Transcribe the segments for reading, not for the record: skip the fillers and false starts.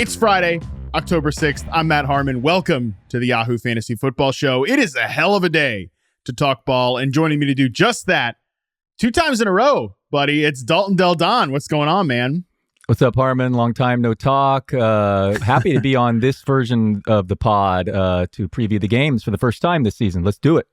It's Friday, October 6th. I'm Matt Harmon. Welcome to the Yahoo Fantasy Football Show. It is a hell of a day to talk ball, and joining me to do just that 2 times in a row, buddy, it's Dalton Del Don. What's going on, man? What's up, Harmon? Long time no talk. Happy to be on this version of the pod to preview the games for the first time this season. Let's do it.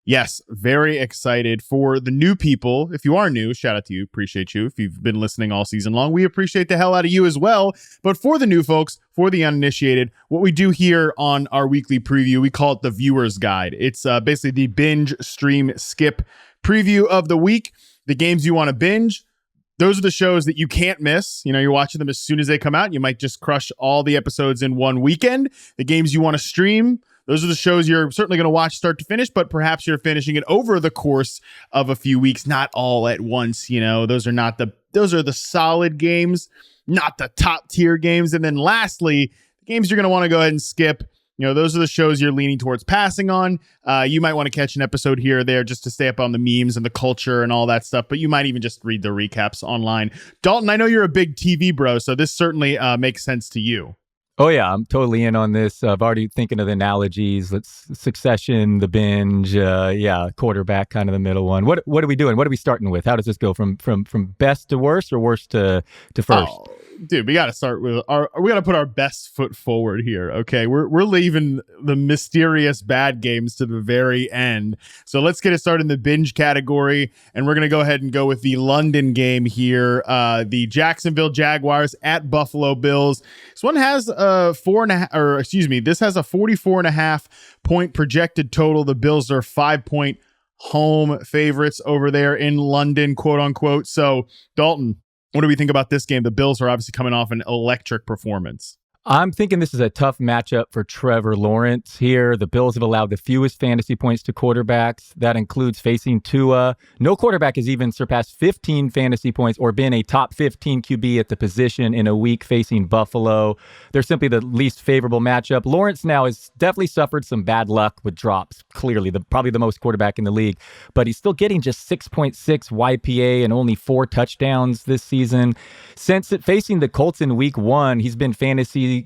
Yes, very excited for the new people. If you are new, shout out to you. Appreciate you. If you've been listening all season long, we appreciate the hell out of you as well. But for the new folks, for the uninitiated, what we do here on our weekly preview, we call it the Viewer's Guide. It's basically the binge, stream, skip preview of the week. The games you want to binge, those are the shows that you can't miss. You know, you're watching them as soon as they come out. You might just crush all the episodes in one weekend. The games you want to stream, those are the shows you're certainly going to watch start to finish, but perhaps you're finishing it over the course of a few weeks, not all at once. You know, those are the solid games, not the top tier games. And then lastly, the games you're going to want to go ahead and skip. You know, those are the shows you're leaning towards passing on. You might want to catch an episode here or there just to stay up on the memes and the culture and all that stuff, but you might even just read the recaps online. Dalton, I know you're a big TV bro, so this certainly makes sense to you. Oh, yeah, I'm totally in on this. I've already thinking of the analogies. Succession, the binge, quarterback, kind of the middle one. What are we doing? What are we starting with? How does this go from best to worst or worst to first? Oh, dude, we got to start with we got to put our best foot forward here. Okay, we're leaving the mysterious bad games to the very end. So let's get it started in the binge category, and we're gonna go ahead and go with the London game here. The Jacksonville Jaguars at Buffalo Bills. This one has this has a 44.5 point projected total. The Bills are 5-point home favorites over there in London, quote unquote. So Dalton, what do we think about this game? The Bills are obviously coming off an electric performance. I'm thinking this is a tough matchup for Trevor Lawrence here. The Bills have allowed the fewest fantasy points to quarterbacks. That includes facing Tua. No quarterback has even surpassed 15 fantasy points or been a top 15 QB at the position in a week facing Buffalo. They're simply the least favorable matchup. Lawrence now has definitely suffered some bad luck with drops, clearly, probably the most quarterback in the league, but he's still getting just 6.6 YPA and only 4 touchdowns this season. Since facing the Colts in week 1, he's been fantasy's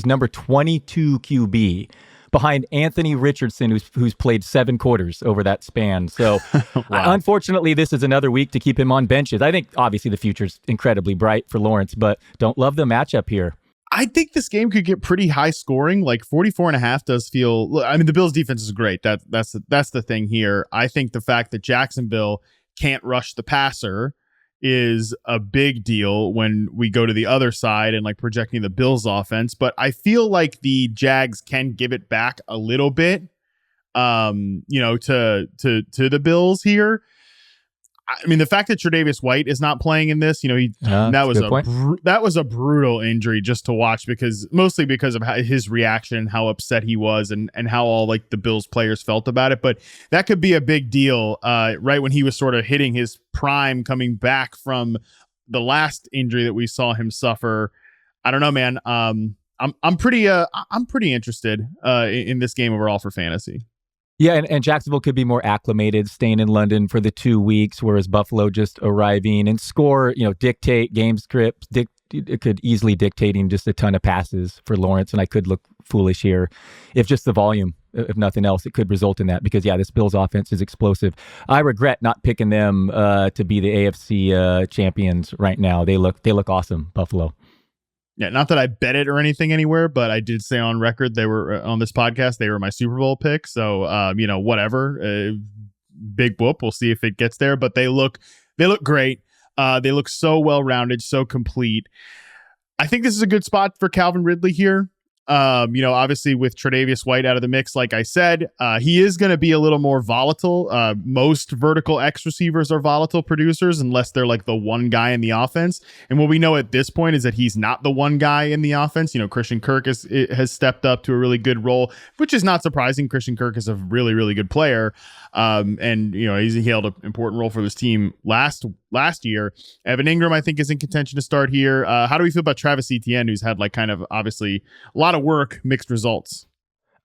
number 22 QB behind Anthony Richardson, who's played 7 quarters over that span. So wow. Unfortunately, this is another week to keep him on benches. I think obviously the future's incredibly bright for Lawrence, but don't love the matchup here. I think this game could get pretty high scoring. Like 44.5 does feel, I mean, the Bills defense is great. That's the thing here. I think the fact that Jacksonville can't rush the passer is a big deal when we go to the other side and like projecting the Bills offense. But I feel like the Jags can give it back a little bit, to the Bills here. I mean, the fact that Tre'Davious White is not playing in this, that was a brutal injury just to watch, mostly because of his reaction, how upset he was, and how all like the Bills players felt about it. But that could be a big deal, right when he was sort of hitting his prime, coming back from the last injury that we saw him suffer. I don't know, man. I'm pretty interested in this game overall for fantasy. Yeah, and Jacksonville could be more acclimated, staying in London for the 2 weeks, whereas Buffalo just arriving and score, dictate game scripts. It could easily dictating just a ton of passes for Lawrence, and I could look foolish here if just the volume, if nothing else, it could result in that because, this Bills offense is explosive. I regret not picking them to be the AFC champions right now. They look awesome, Buffalo. Yeah, not that I bet it or anything anywhere, but I did say on record they were on this podcast, they were my Super Bowl pick. So, whatever, big whoop. We'll see if it gets there, but they look great. They look so well-rounded, so complete. I think this is a good spot for Calvin Ridley here. Obviously with Tre'Davious White out of the mix, like I said, he is going to be a little more volatile. Most vertical X receivers are volatile producers unless they're like the one guy in the offense. And what we know at this point is that he's not the one guy in the offense. Christian Kirk has stepped up to a really good role, which is not surprising. Christian Kirk is a really, really good player. He held an important role for this team last year. Evan Ingram, I think, is in contention to start here. How do we feel about Travis Etienne, who's had like kind of obviously a lot of work, mixed results?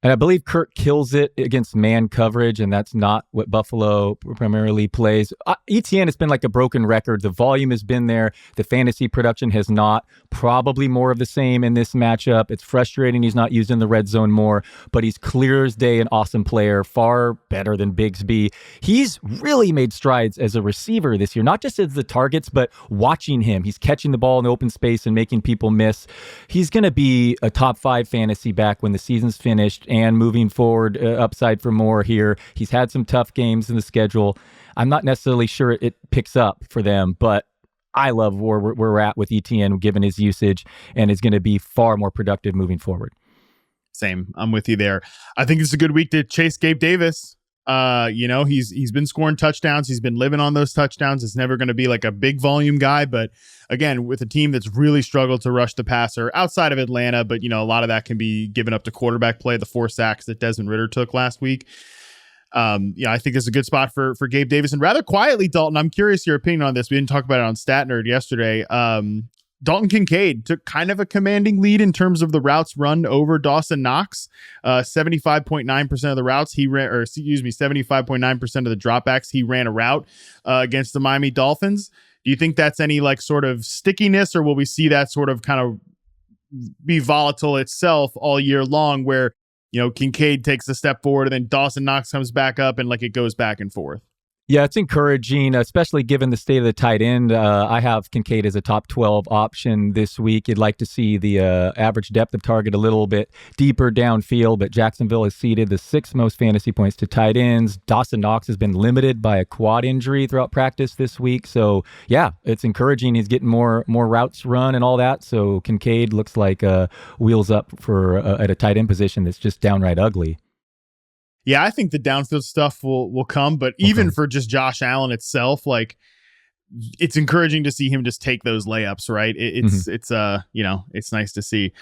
And I believe Kirk kills it against man coverage, and that's not what Buffalo primarily plays. ETN has been like a broken record. The volume has been there. The fantasy production has not. Probably more of the same in this matchup. It's frustrating he's not used in the red zone more, but he's clear as day an awesome player, far better than Bigsby. He's really made strides as a receiver this year, not just as the targets, but watching him. He's catching the ball in open space and making people miss. He's going to be a top 5 fantasy back when the season's finished. And moving forward, upside for more here. He's had some tough games in the schedule. I'm not necessarily sure it picks up for them, but I love where we're at with ETN given his usage, and is going to be far more productive moving forward. Same. I'm with you there. I think it's a good week to chase Gabe Davis. He's been scoring touchdowns. He's been living on those touchdowns. It's never going to be like a big volume guy, but again, with a team that's really struggled to rush the passer outside of Atlanta, but a lot of that can be given up to quarterback play, the 4 sacks that Desmond Ridder took last week. I think it's a good spot for Gabe Davis. And rather quietly, Dalton, I'm curious your opinion on this. We didn't talk about it on Stat Nerd yesterday. Dalton Kincaid took kind of a commanding lead in terms of the routes run over Dawson Knox. 75.9% of the routes 75.9% of the dropbacks he ran a route against the Miami Dolphins. Do you think that's any like sort of stickiness, or will we see that sort of kind of be volatile itself all year long where, Kincaid takes a step forward and then Dawson Knox comes back up and like it goes back and forth? Yeah, it's encouraging, especially given the state of the tight end. I have Kincaid as a top 12 option this week. You'd like to see the average depth of target a little bit deeper downfield, but Jacksonville has ceded the 6th most fantasy points to tight ends. Dawson Knox has been limited by a quad injury throughout practice this week. So, yeah, it's encouraging. He's getting more routes run and all that. So Kincaid looks like wheels up for at a tight end position that's just downright ugly. Yeah, I think the downfield stuff will come, but even for just Josh Allen itself, like it's encouraging to see him just take those layups, right? It's nice to see.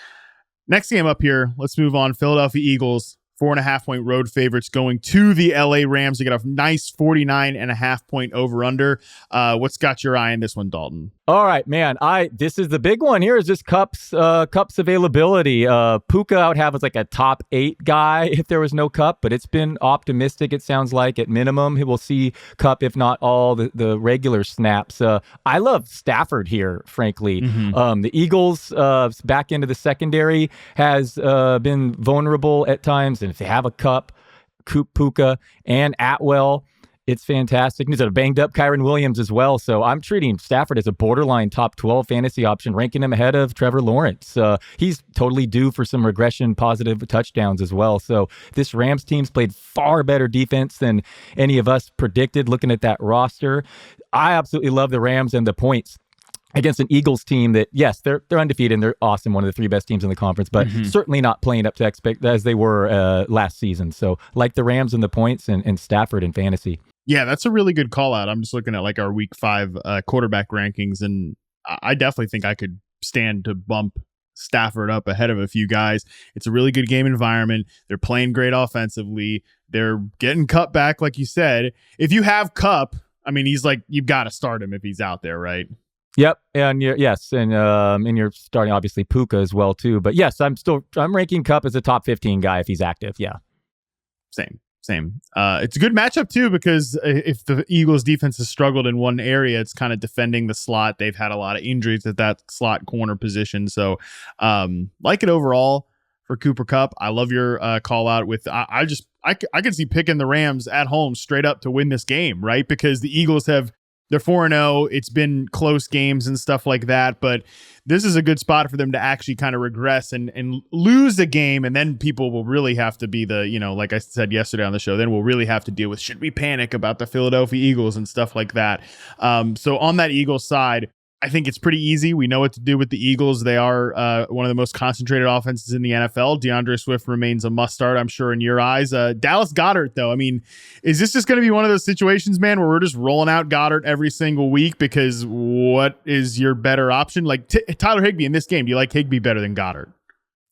Next game up here, let's move on. Philadelphia Eagles, 4.5-point road favorites going to the LA Rams to get a nice 49.5-point over under. What's got your eye on this one, Dalton? All right, man. This is the big one here is just Kupp's availability. Puka I would have as like a top 8 guy if there was no Kupp, but it's been optimistic. It sounds like at minimum he will see Kupp, if not all the regular snaps. I love Stafford here, frankly. The Eagles back into the secondary has been vulnerable at times, and if they have a Kupp, Puka, and Atwell, it's fantastic. He's a banged up Kyron Williams as well. So I'm treating Stafford as a borderline top 12 fantasy option, ranking him ahead of Trevor Lawrence. He's totally due for some regression positive touchdowns as well. So this Rams team's played far better defense than any of us predicted looking at that roster. I absolutely love the Rams and the points against an Eagles team that, yes, they're undefeated and they're awesome, one of the 3 best teams in the conference, but certainly not playing up to expect as they were last season. So like the Rams and the points and Stafford in fantasy. Yeah, that's a really good call out. I'm just looking at like our week 5 quarterback rankings, and I definitely think I could stand to bump Stafford up ahead of a few guys. It's a really good game environment. They're playing great offensively. They're getting Kupp back, like you said. If you have Kupp, I mean, he's like, you've got to start him if he's out there, right? Yep, and you're starting obviously Puka as well too. But yes, I'm ranking Kupp as a top 15 guy if he's active. Yeah, same. It's a good matchup too, because if the Eagles defense has struggled in one area, it's kind of defending the slot. They've had a lot of injuries at that slot corner position. So like it overall for Cooper Kupp. I love your call out with, I could see picking the Rams at home straight up to win this game, right? Because the Eagles they're 4-0. It's been close games and stuff like that, but this is a good spot for them to actually kind of regress and lose a game. And then people will really have to be like I said yesterday on the show, then we'll really have to deal with, should we panic about the Philadelphia Eagles and stuff like that. So on that Eagles side, I think it's pretty easy. We know what to do with the Eagles. They are one of the most concentrated offenses in the NFL. DeAndre Swift remains a must start, I'm sure, in your eyes. Dallas Goedert, though, I mean, is this just going to be one of those situations, man, where we're just rolling out Goddard every single week? Because what is your better option? Like Tyler Higbee in this game, do you like Higbee better than Goddard?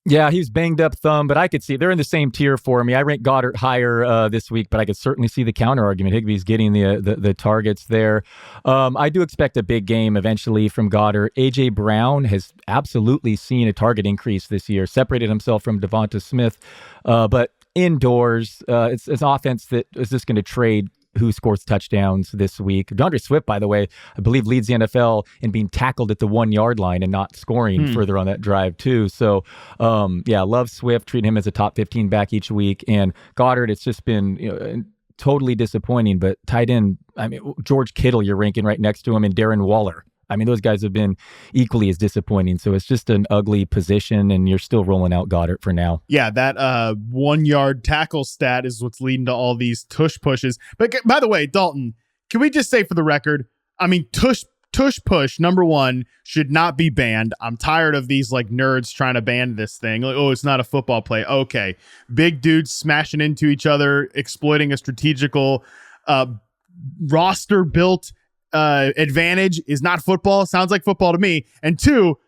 Yeah, he's banged up thumb, but I could see they're in the same tier for me. I rank Goddard higher this week, but I could certainly see the counter argument. Higbee's getting the targets there. I do expect a big game eventually from Goddard. A.J. Brown has absolutely seen a target increase this year, separated himself from Devonta Smith, but indoors, it's an offense that is just going to trade who scores touchdowns this week. DeAndre Swift, by the way, I believe leads the NFL in being tackled at the 1 yard line and not scoring further on that drive too. So, love Swift, treat him as a top 15 back each week. And Goddard, it's just been totally disappointing. But tight end, George Kittle, you're ranking right next to him, and Darren Waller. Those guys have been equally as disappointing. So it's just an ugly position, and you're still rolling out Goddard for now. Yeah, that 1 yard tackle stat is what's leading to all these tush pushes. But by the way, Dalton, can we just say for the record, tush push, number one, should not be banned. I'm tired of these nerds trying to ban this thing. It's not a football play. Okay. Big dudes smashing into each other, exploiting a strategical roster built advantage is not football. Sounds like football to me. And two,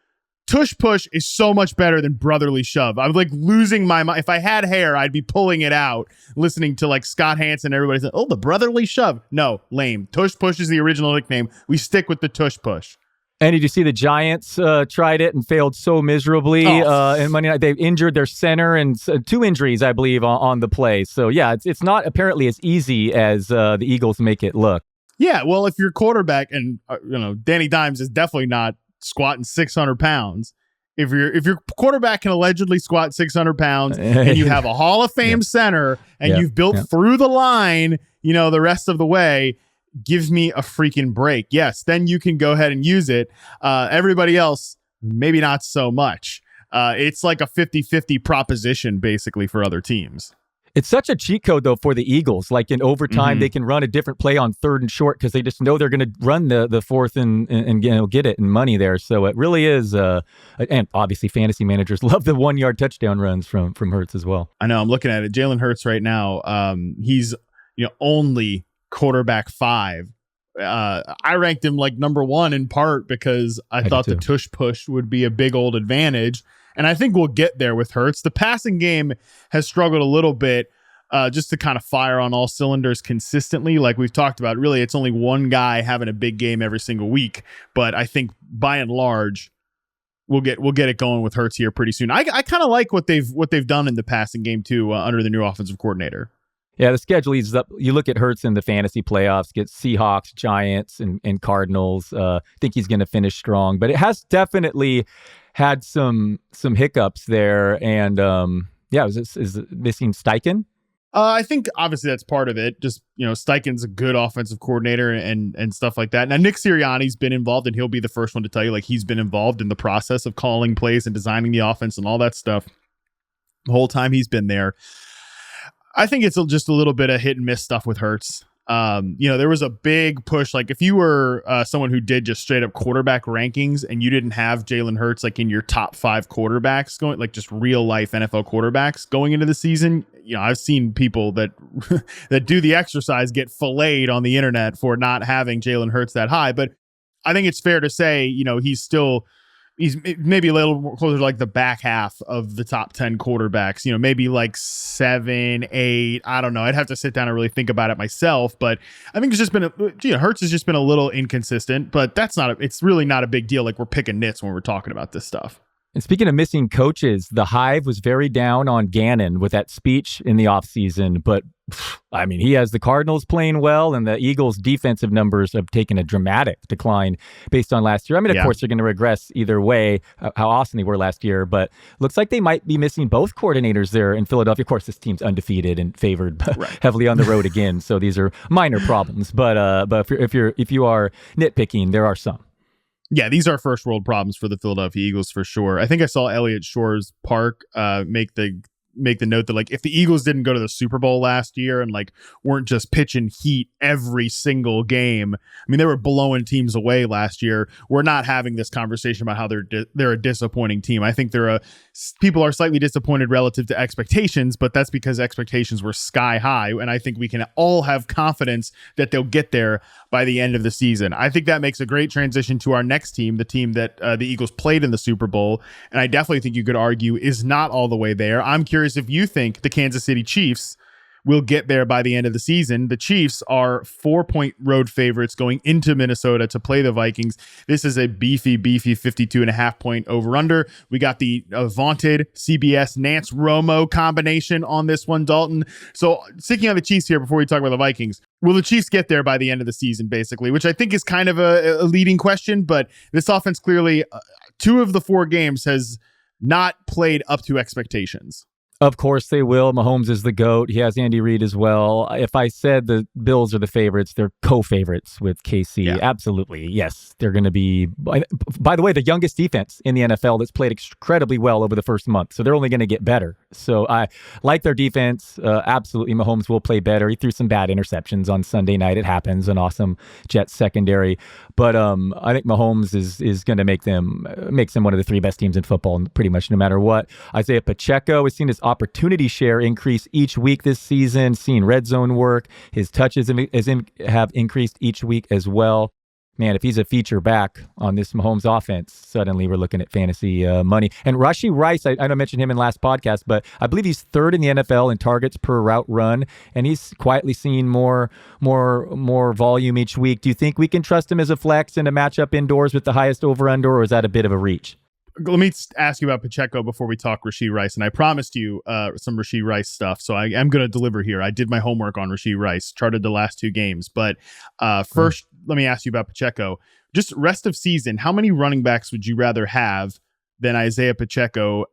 tush push is so much better than brotherly shove. I'm losing my mind. If I had hair, I'd be pulling it out, listening to Scott Hansen. Everybody said, "Oh, the brotherly shove." No, lame. Tush push is the original nickname. We stick with the tush push. And did you see the Giants tried it and failed so miserably? And Monday night, they've injured their center and 2 injuries, I believe, on the play. So yeah, it's not apparently as easy as the Eagles make it look. Yeah, well, if your quarterback and Danny Dimes is definitely not squatting 600 pounds. If your quarterback can allegedly squat 600 pounds and you have a Hall of Fame center and you've built through the line, the rest of the way, give me a freaking break. Yes, then you can go ahead and use it. Everybody else, maybe not so much. It's like a 50-50 proposition basically for other teams. It's such a cheat code, though, for the Eagles. In overtime, they can run a different play on 3rd and short because they just know they're going to run the 4th and get it and money there. So it really is. And obviously, fantasy managers love the 1 yard touchdown runs from Hurts as well. I know. I'm looking at it. Jalen Hurts right now. He's only quarterback 5. I ranked him number 1 in part because I thought the tush push would be a big old advantage. And I think we'll get there with Hurts. The passing game has struggled a little bit just to kind of fire on all cylinders consistently. Like we've talked about, really, it's only one guy having a big game every single week. But I think by and large, we'll get it going with Hurts here pretty soon. I kind of like what they've done in the passing game too under the new offensive coordinator. Yeah, the schedule eases up. You look at Hurts in the fantasy playoffs, get Seahawks, Giants, and Cardinals. I think he's going to finish strong, but it has definitely had some hiccups there. And is missing Steichen? I think obviously that's part of it. Just, Steichen's a good offensive coordinator and stuff like that. Now, Nick Sirianni's been involved, and he'll be the first one to tell you he's been involved in the process of calling plays and designing the offense and all that stuff the whole time he's been there. I think it's just a little bit of hit and miss stuff with Hurts. There was a big push. If you were someone who did just straight up quarterback rankings and you didn't have Jalen Hurts in your top 5 quarterbacks going, just real life NFL quarterbacks going into the season, I've seen people that that do the exercise get filleted on the internet for not having Jalen Hurts that high. But I think it's fair to say, he's maybe a little more closer to the back half of the top 10 quarterbacks, maybe 7, 8. I don't know. I'd have to sit down and really think about it myself. But I think it's just been, Hurts has just been a little inconsistent, but it's really not a big deal. We're picking nits when we're talking about this stuff. And speaking of missing coaches, the Hive was very down on Gannon with that speech in the offseason. But, he has the Cardinals playing well, and the Eagles' defensive numbers have taken a dramatic decline based on last year. Of course, they're going to regress either way, how awesome they were last year. But looks like they might be missing both coordinators there in Philadelphia. Of course, this team's undefeated and favored heavily on the road again. So these are minor problems. But if you are nitpicking, there are some. Yeah, these are first world problems for the Philadelphia Eagles for sure. I think I saw Elliott Shores Park make the note that if the Eagles didn't go to the Super Bowl last year and weren't just pitching heat every single game, they were blowing teams away last year. We're not having this conversation about how they're a disappointing team. I think people are slightly disappointed relative to expectations, but that's because expectations were sky high, and I think we can all have confidence that they'll get there by the end of the season. I think that makes a great transition to our next team, the team that the Eagles played in the Super Bowl. And I definitely think you could argue is not all the way there. I'm curious if you think the Kansas City Chiefs will get there by the end of the season. The Chiefs are 4-point road favorites going into Minnesota to play the Vikings. This is a beefy 52.5 point over-under. We got the vaunted CBS Nance Romo combination on this one, Dalton. So sticking on the Chiefs here before we talk about the Vikings, will the Chiefs get there by the end of the season, basically, which I think is kind of a leading question, but this offense clearly, 2 of the 4 games has not played up to expectations. Of course they will. Mahomes is the GOAT. He has Andy Reid as well. If I said the Bills are the favorites, they're co-favorites with KC. Yeah. Absolutely. Yes. They're going to be, by the way, the youngest defense in the NFL that's played incredibly well over the first month. So they're only going to get better. So I like their defense. Absolutely. Mahomes will play better. He threw some bad interceptions on Sunday night. It happens. An awesome Jets secondary. But I think Mahomes is going to makes them one of the 3 best teams in football, pretty much no matter what. Isaiah Pacheco has seen his opportunity share increase each week this season, seeing red zone work. His touches have increased each week as well. Man, if he's a feature back on this Mahomes offense, suddenly we're looking at fantasy money. And Rashee Rice, I don't mention him in last podcast, but I believe he's 3rd in the NFL in targets per route run, and he's quietly seeing more volume each week. Do you think we can trust him as a flex in a matchup indoors with the highest over-under, or is that a bit of a reach? Let me ask you about Pacheco before we talk Rashee Rice. And I promised you some Rashee Rice stuff, so I am going to deliver here. I did my homework on Rashee Rice, charted the last 2 games. But first, let me ask you about Pacheco. Just rest of season, how many running backs would you rather have than Isaiah Pacheco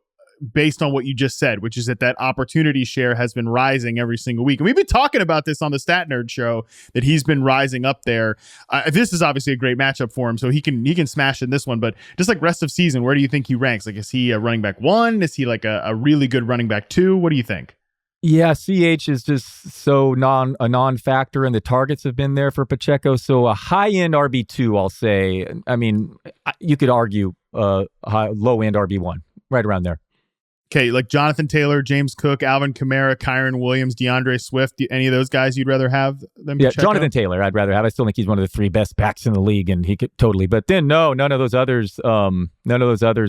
based on what you just said, which is that opportunity share has been rising every single week? And we've been talking about this on the Stat Nerd show, that he's been rising up there. This is obviously a great matchup for him, so he can smash in this one. But just like rest of season, where do you think he ranks? Like, is he a running back 1? Is he like a really good running back 2? What do you think? Yeah, CH is just so a non-factor, and the targets have been there for Pacheco. So a high-end RB2, I'll say. I mean, you could argue low-end RB1, right around there. Okay, like Jonathan Taylor, James Cook, Alvin Kamara, Kyron Williams, DeAndre Swift, any of those guys you'd rather have than Pacheco? Yeah, Jonathan Taylor I'd rather have. I still think he's one of the 3 best backs in the league, and he could totally. But then none of those others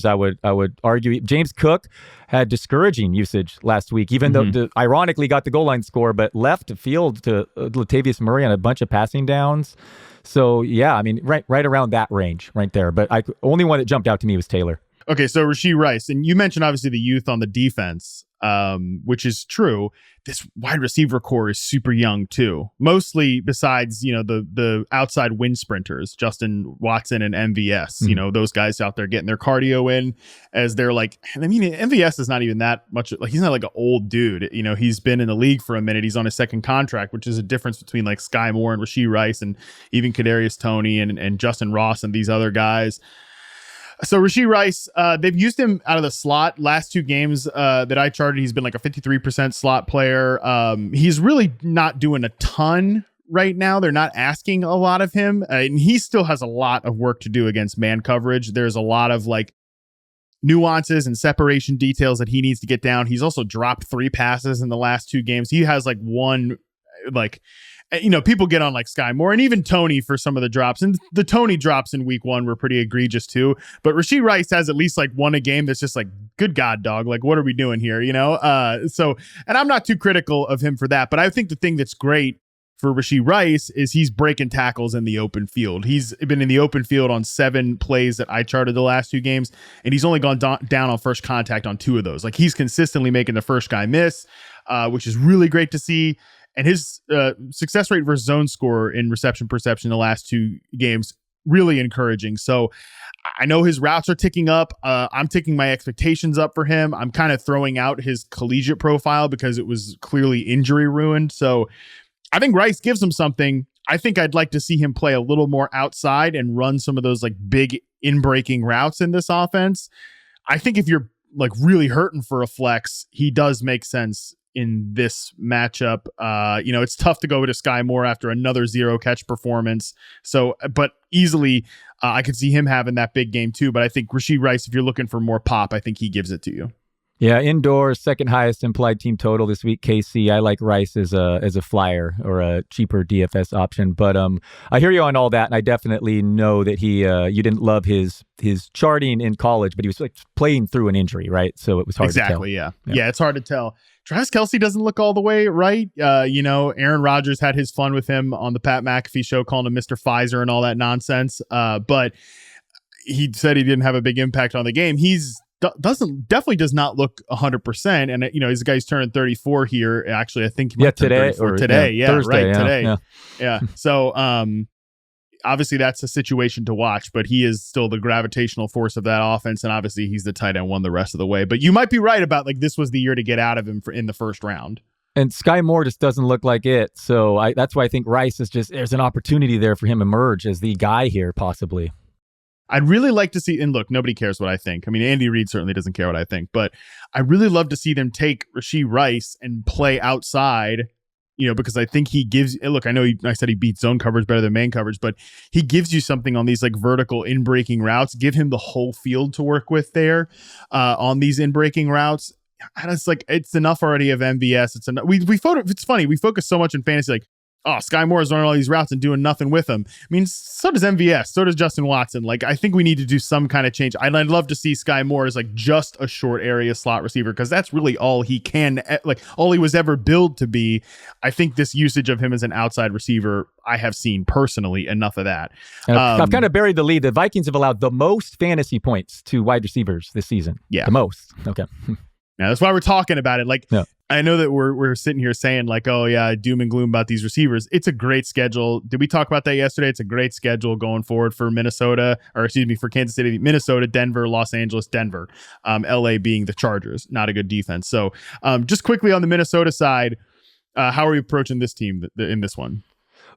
I would argue. James Cook had discouraging usage last week, even though ironically got the goal line score, but left the field to Latavius Murray on a bunch of passing downs. So yeah, I mean, right around that range right there. But only one that jumped out to me was Taylor. Okay, so Rashee Rice, and you mentioned obviously the youth on the defense, which is true. This wide receiver core is super young too. Mostly besides, the outside wind sprinters, Justin Watson and MVS, those guys out there getting their cardio in as they're like, I mean, MVS is not even that much, like he's not like an old dude. He's been in the league for a minute. He's on his 2nd contract, which is a difference between like Sky Moore and Rashee Rice and even Kadarius Toney and Justin Ross and these other guys. So Rashee Rice, they've used him out of the slot. Last 2 games that I charted, he's been like a 53% slot player. He's really not doing a ton right now. They're not asking a lot of him. And he still has a lot of work to do against man coverage. There's a lot of like nuances and separation details that he needs to get down. He's also dropped 3 passes in the last 2 games. He has like one, like, people get on like Sky Moore and even Toney for some of the drops, and the Toney drops in week 1 were pretty egregious too. But Rashee Rice has at least like one a game that's just like, good God, dog, like what are we doing here? So, and I'm not too critical of him for that, but I think the thing that's great for Rashee Rice is he's breaking tackles in the open field. He's been in the open field on 7 plays that I charted the last 2 games, and he's only gone down on first contact on 2 of those. Like he's consistently making the first guy miss, which is really great to see. And his success rate versus zone score in reception perception in the last 2 games, really encouraging. So I know his routes are ticking up. I'm taking my expectations up for him. I'm kind of throwing out his collegiate profile because it was clearly injury ruined. So I think Rice gives him something. I think I'd like to see him play a little more outside and run some of those like big in-breaking routes in this offense. I think if you're like really hurting for a flex, he does make sense in this matchup. It's tough to go to Sky Moore after another 0 catch performance. So, but easily I could see him having that big game too. But I think Rashee Rice, if you're looking for more pop, I think he gives it to you. Yeah, indoors, second highest implied team total this week. KC. I like Rice as a flyer or a cheaper DFS option, but I hear you on all that, and I definitely know that he you didn't love his charting in college, but he was like playing through an injury, right? So it was hard to tell. Exactly. Yeah, it's hard to tell. Travis Kelce doesn't look all the way right. Aaron Rodgers had his fun with him on the Pat McAfee show, calling him Mr. Pfizer and all that nonsense. But he said he didn't have a big impact on the game. Definitely does not look 100%. And he's a guy who's turning 34 here. Actually, I think he might turn 34 today. Yeah, Thursday, right. Today. Yeah. So, obviously that's a situation to watch, but he is still the gravitational force of that offense. And obviously he's the tight end one the rest of the way, but you might be right about this was the year to get out of him in the first round. And Sky Moore just doesn't look like it. So that's why I think Rice is there's an opportunity there for him to emerge as the guy here, possibly. I'd really like to see, and look, nobody cares what I think. I mean, Andy Reid certainly doesn't care what I think, but I really love to see them take Rashee Rice and play outside, because I think he gives, look, I know I said he beats zone coverage better than man coverage, but he gives you something on these vertical in-breaking routes. Give him the whole field to work with there on these in-breaking routes. And it's enough already of MVS. It's enough. It's funny. We focus so much in fantasy, Sky Moore is running all these routes and doing nothing with them. I mean, so does MVS. So does Justin Watson. I think we need to do some kind of change. I'd love to see Sky Moore as just a short area slot receiver, because that's really all he can, all he was ever billed to be. I think this usage of him as an outside receiver, I have seen personally enough of that. I've kind of buried the lead. The Vikings have allowed the most fantasy points to wide receivers this season. Yeah. The most. Okay. Now, that's why we're talking about it. Yeah. I know that we're sitting here saying oh yeah, doom and gloom about these receivers. It's a great schedule. Did we talk about that yesterday? It's a great schedule going forward for for Kansas City, Minnesota, Denver, Los Angeles, Denver, LA being the Chargers. Not a good defense. So just quickly on the Minnesota side, how are we approaching this team in this one?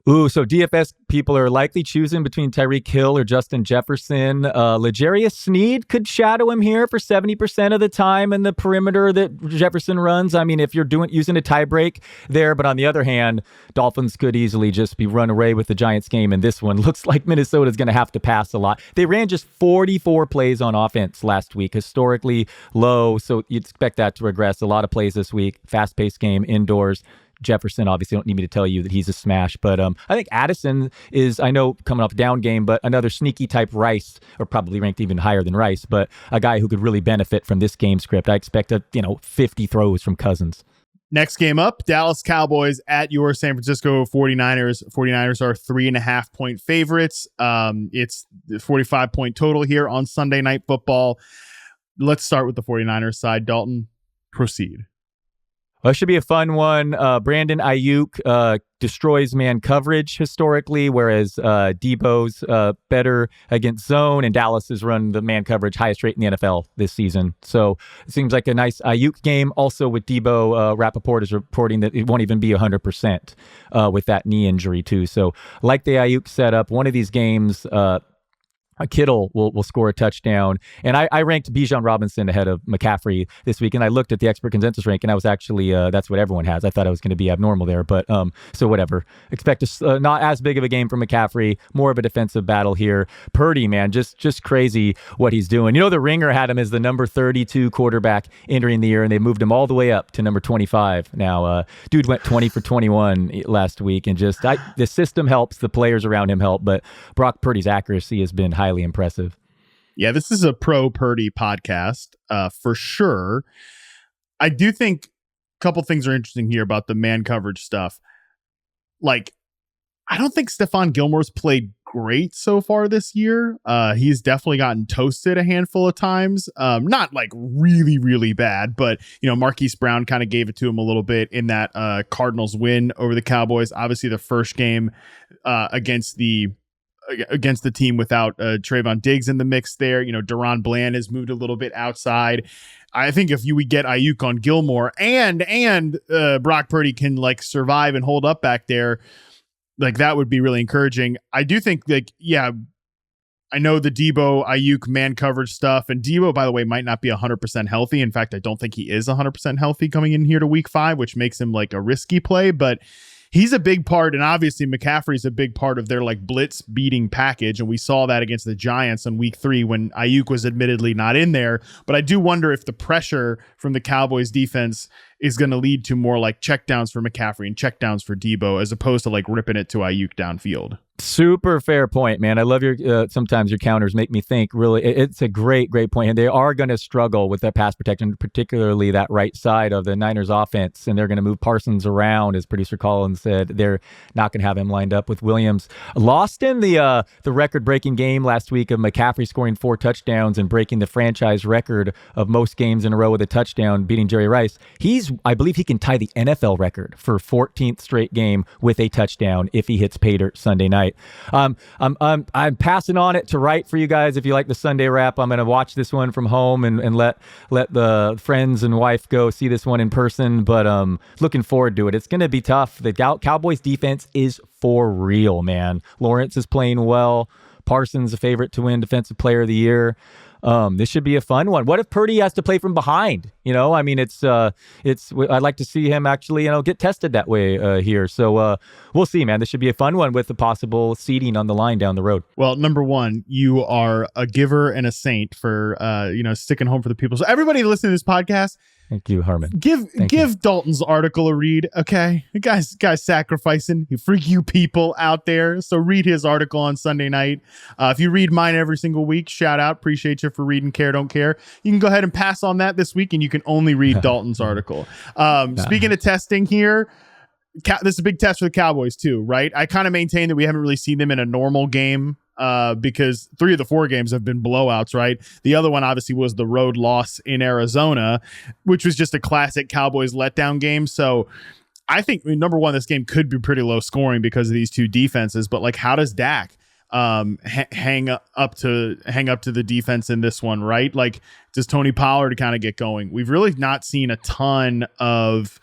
Ooh, so DFS people are likely choosing between Tyreek Hill or Justin Jefferson. L'Jarius Sneed could shadow him here for 70% of the time in the perimeter that Jefferson runs. I mean, if you're using a tie break there, but on the other hand, Dolphins could easily just be run away with the Giants game. And this one looks like Minnesota's going to have to pass a lot. They ran just 44 plays on offense last week, historically low. So you'd expect that to regress. A lot of plays this week, fast-paced game indoors. Jefferson, obviously, don't need me to tell you that he's a smash, but I think Addison is, I know, coming off down game, but another sneaky type Rice, or probably ranked even higher than Rice, but a guy who could really benefit from this game script. I expect 50 throws from Cousins. Next game up, Dallas Cowboys at your San Francisco 49ers. 49ers are 3.5 point favorites. It's 45 point total here on Sunday Night Football. Let's start with the 49ers side. Dalton, proceed. Well, it should be a fun one. Brandon Ayuk destroys man coverage historically, whereas Debo's better against zone, and Dallas has run the man coverage highest rate in the NFL this season. So it seems like a nice Ayuk game. Also with Debo, Rappaport is reporting that it won't even be 100% with that knee injury too. So like the Ayuk setup, one of these games, Kittle will score a touchdown. And I ranked Bijan Robinson ahead of McCaffrey this week. And I looked at the expert consensus rank, and I was actually, that's what everyone has. I thought I was going to be abnormal there. But so whatever. Expect not as big of a game from McCaffrey, more of a defensive battle here. Purdy, man, just crazy what he's doing. The Ringer had him as the number 32 quarterback entering the year, and they moved him all the way up to number 25. Now, dude went 20 for 21 last week. And the system helps, the players around him help. But Brock Purdy's accuracy has been highly impressive. Yeah, this is a pro Purdy podcast for sure. I do think a couple things are interesting here about the man coverage stuff. I don't think Stephon Gilmore's played great so far this year. He's definitely gotten toasted a handful of times. Not really, really bad, but Marquise Brown kind of gave it to him a little bit in that Cardinals win over the Cowboys. Obviously the first game against the team without Trayvon Diggs in the mix there. Deron Bland has moved a little bit outside. I think if we get Ayuk on Gilmore and Brock Purdy can survive and hold up back there, that would be really encouraging. I do think I know the Debo Ayuk man coverage stuff, and Debo, by the way, might not be 100% healthy. In fact, I don't think he is 100% healthy coming in here to week 5, which makes him a risky play, but he's a big part, and obviously McCaffrey's a big part of their like blitz beating package, and we saw that against the Giants in week 3 when Ayuk was admittedly not in there. But I do wonder if the pressure from the Cowboys defense is going to lead to more like checkdowns for McCaffrey and checkdowns for Debo, as opposed to like ripping it to Ayuk downfield. Super fair point, man. I love your sometimes your counters make me think. Really, it's a great point. And they are going to struggle with that pass protection, particularly that right side of the Niners offense. And they're going to move Parsons around, as producer Colin said. They're not going to have him lined up with Williams. Lost in the record-breaking game last week of McCaffrey scoring 4 touchdowns and breaking the franchise record of most games in a row with a touchdown, beating Jerry Rice. I believe he can tie the NFL record for 14th straight game with a touchdown if he hits pay dirt Sunday night. I'm passing on it to write for you guys. If you like the Sunday wrap, I'm going to watch this one from home and let the friends and wife go see this one in person. But looking forward to it. It's going to be tough. The Cowboys defense is for real, man. Lawrence is playing well. Parsons a favorite to win Defensive Player of the Year. This should be a fun one. What if Purdy has to play from behind? I mean, I'd like to see him actually, get tested that way here. So we'll see, man. This should be a fun one with the possible seeding on the line down the road. Well, number one, you are a giver and a saint for, sticking home for the people. So everybody listening to this podcast, thank you, Harmon. Give Dalton's article a read, okay? The guy's sacrificing for you people out there. So read his article on Sunday night. If you read mine every single week, shout out. Appreciate you for reading Care Don't Care. You can go ahead and pass on that this week, and you can only read Dalton's article. Speaking of testing here, this is a big test for the Cowboys too, right? I kind of maintain that we haven't really seen them in a normal game. Because 3 of the 4 games have been blowouts, right? The other one obviously was the road loss in Arizona, which was just a classic Cowboys letdown game. So I think, number one, this game could be pretty low scoring because of these 2 defenses. But like, how does Dak hang up to the defense in this one, right? Like, does Tony Pollard kind of get going? We've really not seen a ton of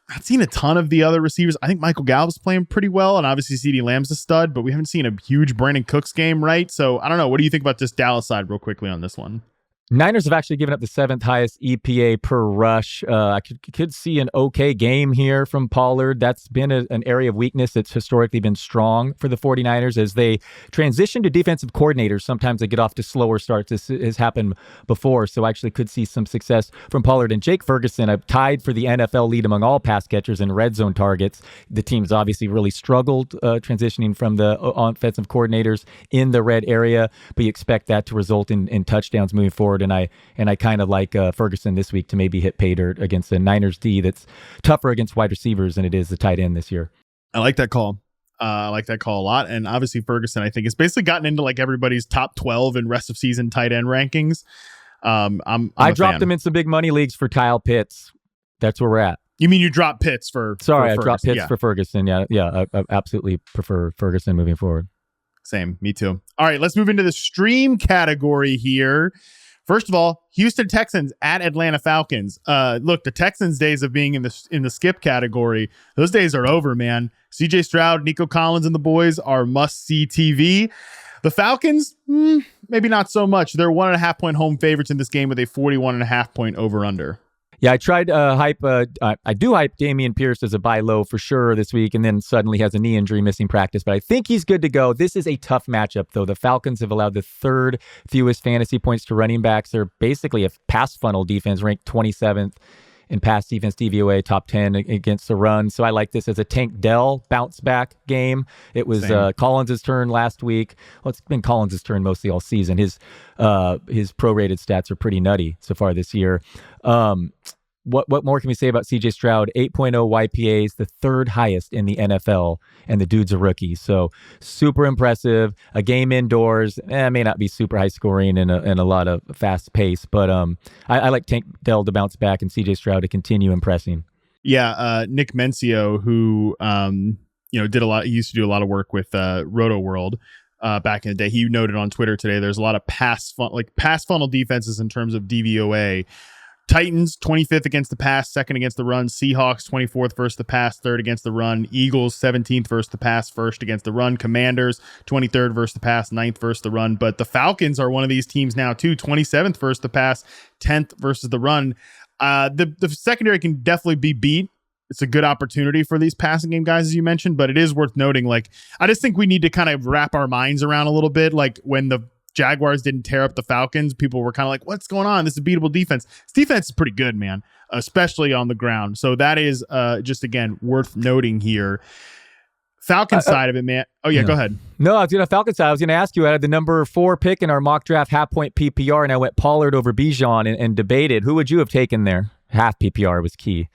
the other receivers. I think Michael Gallup's playing pretty well, and obviously CeeDee Lamb's a stud, but we haven't seen a huge Brandon Cooks game, right? So I don't know. What do you think about this Dallas side real quickly on this one? Niners have actually given up the 7th highest EPA per rush. I could see an okay game here from Pollard. That's been an area of weakness that's historically been strong for the 49ers as they transition to defensive coordinators. Sometimes they get off to slower starts. This has happened before, so I actually could see some success from Pollard. And Jake Ferguson, I've tied for the NFL lead among all pass catchers and red zone targets. The team's obviously really struggled transitioning from the offensive coordinators in the red area, but you expect that to result in touchdowns moving forward. And I kind of like Ferguson this week to maybe hit pay dirt against the Niners D that's tougher against wide receivers than it is the tight end this year. I like that call. I like that call a lot. And obviously Ferguson, I think, has basically gotten into like everybody's top 12 in rest of season tight end rankings. I dropped him in some big money leagues for Kyle Pitts. That's where we're at. You mean you dropped Pitts for Sorry, for I dropped Pitts for Ferguson. Yeah. I absolutely prefer Ferguson moving forward. Same, me too. All right, let's move into the stream category here. First of all, Houston Texans at Atlanta Falcons. Look, the Texans' days of being in the skip category, those days are over, man. CJ Stroud, Nico Collins, and the boys are must-see TV. The Falcons, maybe not so much. They're 1.5 point home favorites in this game with a 41.5 point over-under. Yeah, I tried hype. I do hype Dameon Pierce as a buy low for sure this week, and then suddenly has a knee injury, missing practice. But I think he's good to go. This is a tough matchup, though. The Falcons have allowed the 3rd fewest fantasy points to running backs. They're basically a pass funnel defense, ranked 27th in pass defense DVOA, top 10 against the run. So I like this as a Tank Dell bounce back game. It was Collins' turn last week. Well, it's been Collins' turn mostly all season. His prorated stats are pretty nutty so far this year. What more can we say about CJ Stroud? 8.0 YPAs, the 3rd highest in the NFL, and the dude's a rookie. So super impressive. A game indoors. May not be super high scoring and a lot of fast pace, but I like Tank Dell to bounce back and CJ Stroud to continue impressing. Yeah, Nick Mencio, who he used to do a lot of work with Roto World. Back in the day, he noted on Twitter today there's a lot of pass funnel defenses in terms of DVOA. Titans 25th against the pass, 2nd against the run. Seahawks 24th versus the pass, 3rd against the run. Eagles 17th versus the pass, 1st against the run. Commanders 23rd versus the pass, 9th versus the run. But the Falcons are one of these teams now too, 27th versus the pass, 10th versus the run. The secondary can definitely be beat. it's a good opportunity for these passing game guys, as you mentioned, but it is worth noting, like, I just think we need to kind of wrap our minds around a little bit. Like when the Jaguars didn't tear up the Falcons, people were kind of like, what's going on? This is a beatable defense. This defense is pretty good, man, especially on the ground. So that is just, again, worth noting here. Falcons side of it, man. Oh, yeah, go ahead. No, I was going to Falcons side. I was going to ask you, I had the number 4 pick in our mock draft, half point PPR, and I went Pollard over Bijan and debated. Who would you have taken there? Half PPR was key.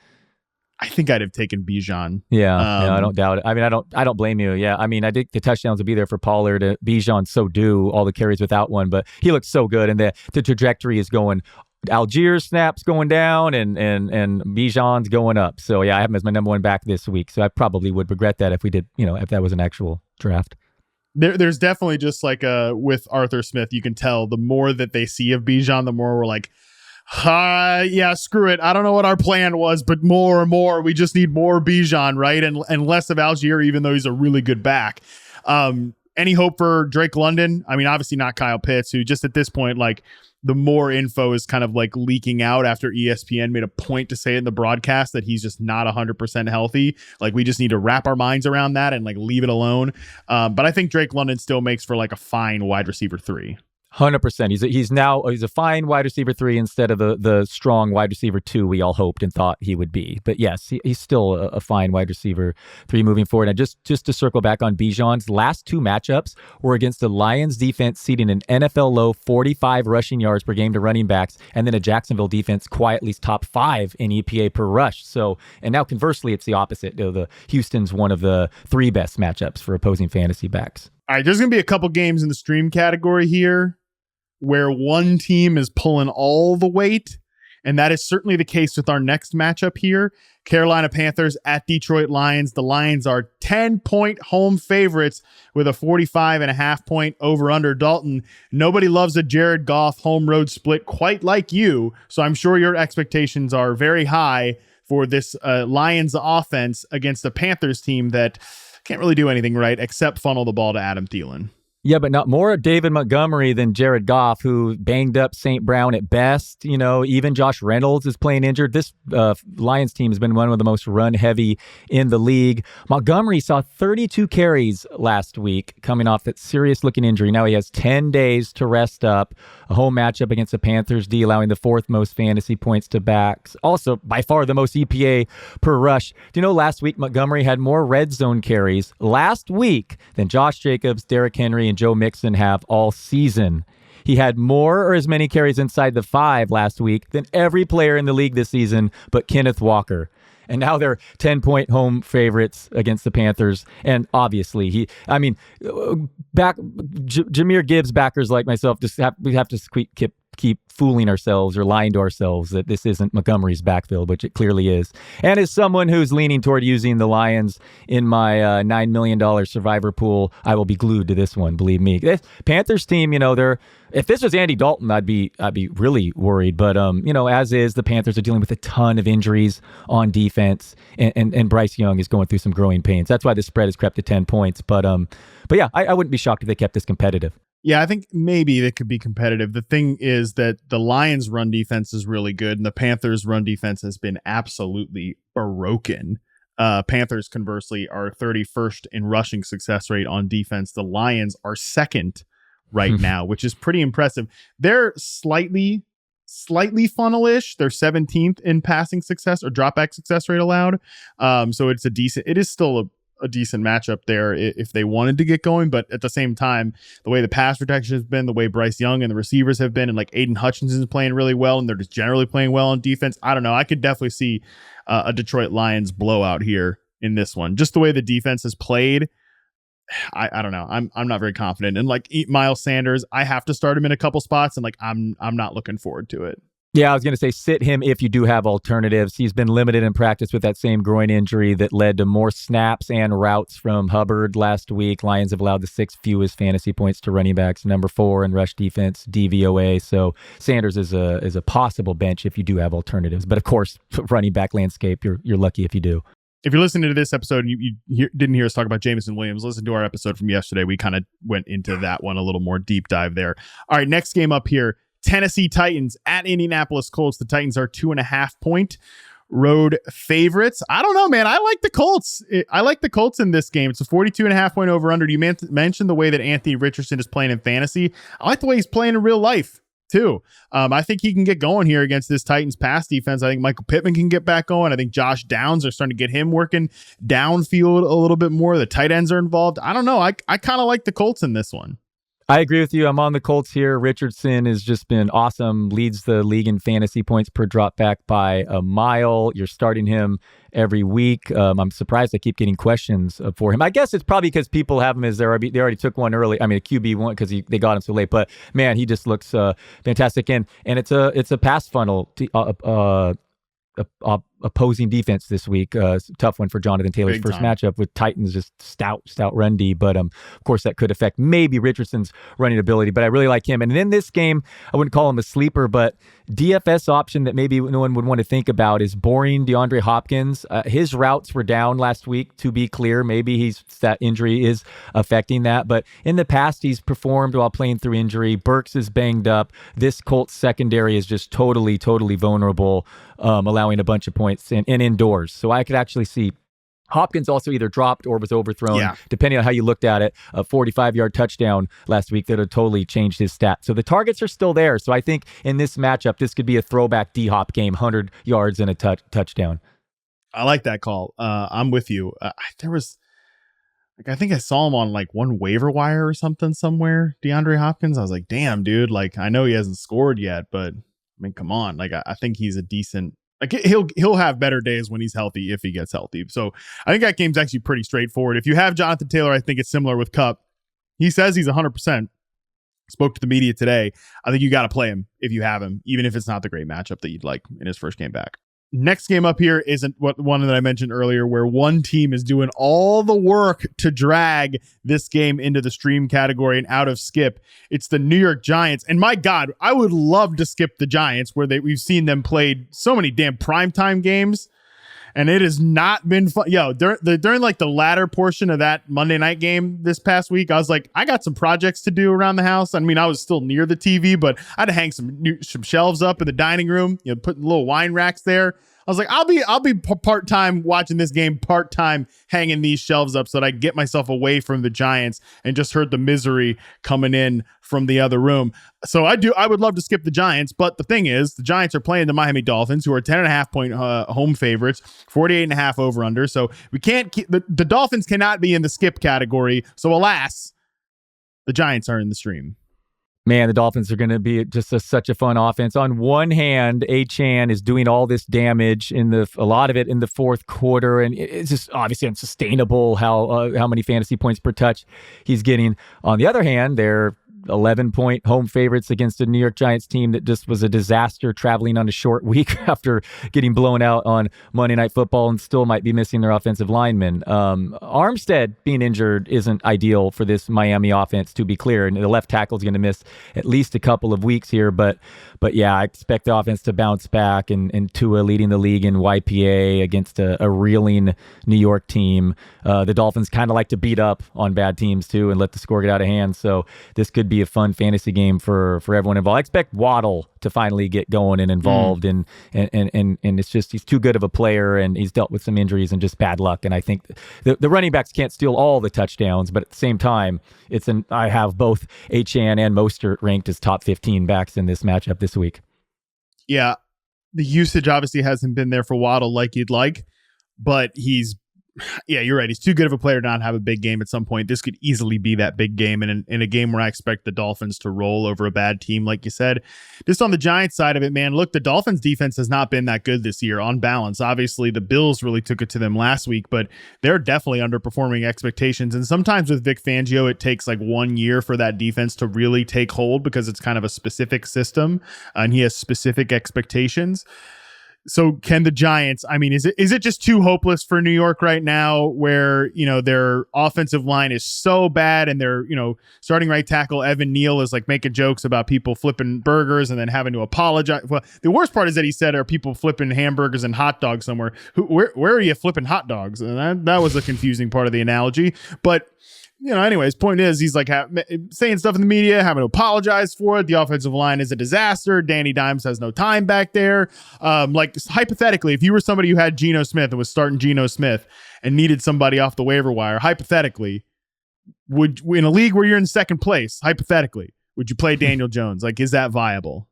I think I'd have taken Bijan. Yeah, I don't doubt it. I mean, I don't blame you. Yeah, I mean, I think the touchdowns will be there for Pollard. Bijan so due all the carries without one, but he looks so good, and the trajectory is going. Algiers snaps going down, and Bijan's going up. So yeah, I have him as my number 1 back this week. So I probably would regret that if we did, if that was an actual draft. There's definitely just like with Arthur Smith, you can tell the more that they see of Bijan, the more we're like, yeah, screw it. I don't know what our plan was, but more and more, we just need more Bijan, right? And less of Algier, even though he's a really good back. Any hope for Drake London? I mean, obviously not Kyle Pitts, who just at this point, like, the more info is kind of like leaking out after ESPN made a point to say in the broadcast that he's just not 100% healthy. Like, we just need to wrap our minds around that and like leave it alone. But I think Drake London still makes for like a fine wide receiver 3. 100%. He's a fine wide receiver 3 instead of the strong wide receiver 2 we all hoped and thought he would be. But yes, he's still a fine wide receiver 3 moving forward. And just to circle back on Bijan's last 2 matchups were against the Lions defense ceding an NFL low 45 rushing yards per game to running backs, and then a Jacksonville defense quietly top 5 in EPA per rush. So, and now conversely, it's the opposite. The Houston's one of the 3 best matchups for opposing fantasy backs. All right, there's going to be a couple games in the stream category here where one team is pulling all the weight, and that is certainly the case with our next matchup here. Carolina Panthers at Detroit Lions. The Lions are 10-point home favorites with a 45.5 point over-under. Dalton, nobody loves a Jared Goff home road split quite like you, so I'm sure your expectations are very high for this Lions offense against a Panthers team that can't really do anything right except funnel the ball to Adam Thielen. Yeah, but not more David Montgomery than Jared Goff, who banged up St. Brown at best. Even Josh Reynolds is playing injured. This Lions team has been one of the most run-heavy in the league. Montgomery saw 32 carries last week coming off that serious-looking injury. Now he has 10 days to rest up. A home matchup against the Panthers D, allowing the 4th most fantasy points to backs. Also, by far the most EPA per rush. Do you know last week Montgomery had more red zone carries last week than Josh Jacobs, Derrick Henry, and Joe Mixon have all season. He had more or as many carries inside the 5 last week than every player in the league this season but Kenneth Walker. And now they're 10-point home favorites against the Panthers. And obviously, Jahmyr Gibbs backers like myself we have to keep fooling ourselves or lying to ourselves that this isn't Montgomery's backfield, which it clearly is. And as someone who's leaning toward using the Lions in my $9 million survivor pool, I will be glued to this one, believe me. This Panthers team, if this was Andy Dalton, I'd be really worried. But as is, the Panthers are dealing with a ton of injuries on defense, and Bryce Young is going through some growing pains. That's why the spread has crept to 10 points. But yeah, I wouldn't be shocked if they kept this competitive. Yeah, I think maybe they could be competitive. The thing is that the Lions' run defense is really good, and the Panthers' run defense has been absolutely broken. Panthers, conversely, are 31st in rushing success rate on defense. The Lions are 2nd right now, which is pretty impressive. They're slightly funnel-ish. They're 17th in passing success or dropback success rate allowed. So it is still a decent matchup there if they wanted to get going, but at the same time, the way the pass protection has been, the way Bryce Young and the receivers have been, and like Aiden Hutchinson is playing really well, and they're just generally playing well on defense. I don't know. I could definitely see a Detroit Lions blowout here in this one. Just the way the defense has played, I don't know. I'm not very confident. And like Miles Sanders, I have to start him in a couple spots, and like I'm not looking forward to it. Yeah, I was going to say sit him if you do have alternatives. He's been limited in practice with that same groin injury that led to more snaps and routes from Hubbard last week. Lions have allowed the 6th fewest fantasy points to running backs, number 4 in rush defense, DVOA. So Sanders is a possible bench if you do have alternatives. But of course, running back landscape, you're lucky if you do. If you're listening to this episode and you didn't hear us talk about Jameson Williams, listen to our episode from yesterday. We kind of went into that one a little more deep dive there. All right, next game up here. Tennessee Titans at Indianapolis Colts. The Titans are 2.5 point road favorites. I don't know, man. I like the Colts. I like the Colts in this game. It's a 42.5 point over under. You mentioned the way that Anthony Richardson is playing in fantasy. I like the way he's playing in real life too. I think he can get going here against this Titans pass defense. I think Michael Pittman can get back going. I think Josh Downs are starting to get him working downfield a little bit more. The tight ends are involved. I don't know. I kind of like the Colts in this one. I agree with you. I'm on the Colts here. Richardson has just been awesome, leads the league in fantasy points per drop back by a mile. You're starting him every week. I'm surprised I keep getting questions for him. I guess it's probably because people have him as they already took one early. I mean, a QB one because they got him so late. But man, he just looks fantastic. And it's a pass funnel. Opposing defense this week. Tough one for Jonathan Taylor's first matchup with Titans, just stout run D. But of course, that could affect maybe Richardson's running ability. But I really like him. And in this game, I wouldn't call him a sleeper, but DFS option that maybe no one would want to think about is boring DeAndre Hopkins. His routes were down last week, to be clear. Maybe that injury is affecting that. But in the past, he's performed while playing through injury. Burks is banged up. This Colts secondary is just totally allowing vulnerable, allowing a bunch of points and indoors. So I could actually see Hopkins also either dropped or was overthrown, depending on how you looked at it. A 45-yard touchdown last week that had totally changed his stats. So the targets are still there. So I think in this matchup, this could be a throwback D-Hop game, 100 yards and a touchdown. I like that call. I'm with you. I think I saw him on one waiver wire or something somewhere, DeAndre Hopkins. I was like, damn, dude. I know he hasn't scored yet, but I mean, come on. I think he's a decent. He'll have better days when he's healthy if he gets healthy. So I think that game's actually pretty straightforward. If you have Jonathan Taylor, I think it's similar with Kupp. He says he's 100%. Spoke to the media today. I think you got to play him if you have him, even if it's not the great matchup that you'd like in his first game back. Next game up here isn't one that I mentioned earlier, where one team is doing all the work to drag this game into the stream category and out of skip. It's the New York Giants. And my God, I would love to skip the Giants, where we've seen them played so many damn primetime games. And it has not been fun. During the latter portion of that Monday night game this past week, I was like, I got some projects to do around the house. I mean, I was still near the TV, but I had to hang some shelves up in the dining room, put little wine racks there. I was like, I'll be part-time watching this game, part-time hanging these shelves up so that I get myself away from the Giants and just heard the misery coming in from the other room. So I would love to skip the Giants, but the thing is, the Giants are playing the Miami Dolphins, who are 10.5 point home favorites, 48.5 over under. So we can't keep the Dolphins cannot be in the skip category. So alas, the Giants are in the stream. Man, the Dolphins are going to be just such a fun offense. On one hand, Achane is doing all this damage a lot of it in the fourth quarter, and it's just obviously unsustainable how many fantasy points per touch he's getting. On the other hand, they're 11-point home favorites against a New York Giants team that just was a disaster traveling on a short week after getting blown out on Monday Night Football and still might be missing their offensive linemen. Armstead being injured isn't ideal for this Miami offense, to be clear, and the left tackle is going to miss at least a couple of weeks here. But yeah, I expect the offense to bounce back, and Tua leading the league in YPA against a reeling New York team. The Dolphins kind of like to beat up on bad teams too and let the score get out of hand. So this could be a fun fantasy game for everyone involved. I expect Waddle to finally get going and involved, and it's just he's too good of a player, and he's dealt with some injuries and just bad luck. And I think the running backs can't steal all the touchdowns, but at the same time, I have both Achane and Mostert ranked as top 15 backs in this matchup this week. Yeah, the usage obviously hasn't been there for Waddle like you'd like, but you're right. He's too good of a player to not have a big game at some point. This could easily be that big game, and in a game where I expect the Dolphins to roll over a bad team, like you said. Just on the Giants side of it, man, look, the Dolphins defense has not been that good this year on balance. Obviously, the Bills really took it to them last week, but they're definitely underperforming expectations. And sometimes with Vic Fangio, it takes 1 year for that defense to really take hold because it's kind of a specific system and he has specific expectations. So can the Giants, I mean, is it just too hopeless for New York right now where, their offensive line is so bad and their, starting right tackle Evan Neal is making jokes about people flipping burgers and then having to apologize. Well, the worst part is that he said, are people flipping hamburgers and hot dogs somewhere? Where are you flipping hot dogs? And that was a confusing part of the analogy. But anyways, point is he's like saying stuff in the media, having to apologize for it. The offensive line is a disaster. Danny Dimes has no time back there. Like hypothetically, if you were somebody who had Geno Smith and was starting Geno Smith and needed somebody off the waiver wire, hypothetically, would in a league where you're in second place, hypothetically, would you play Daniel Jones? Like, is that viable?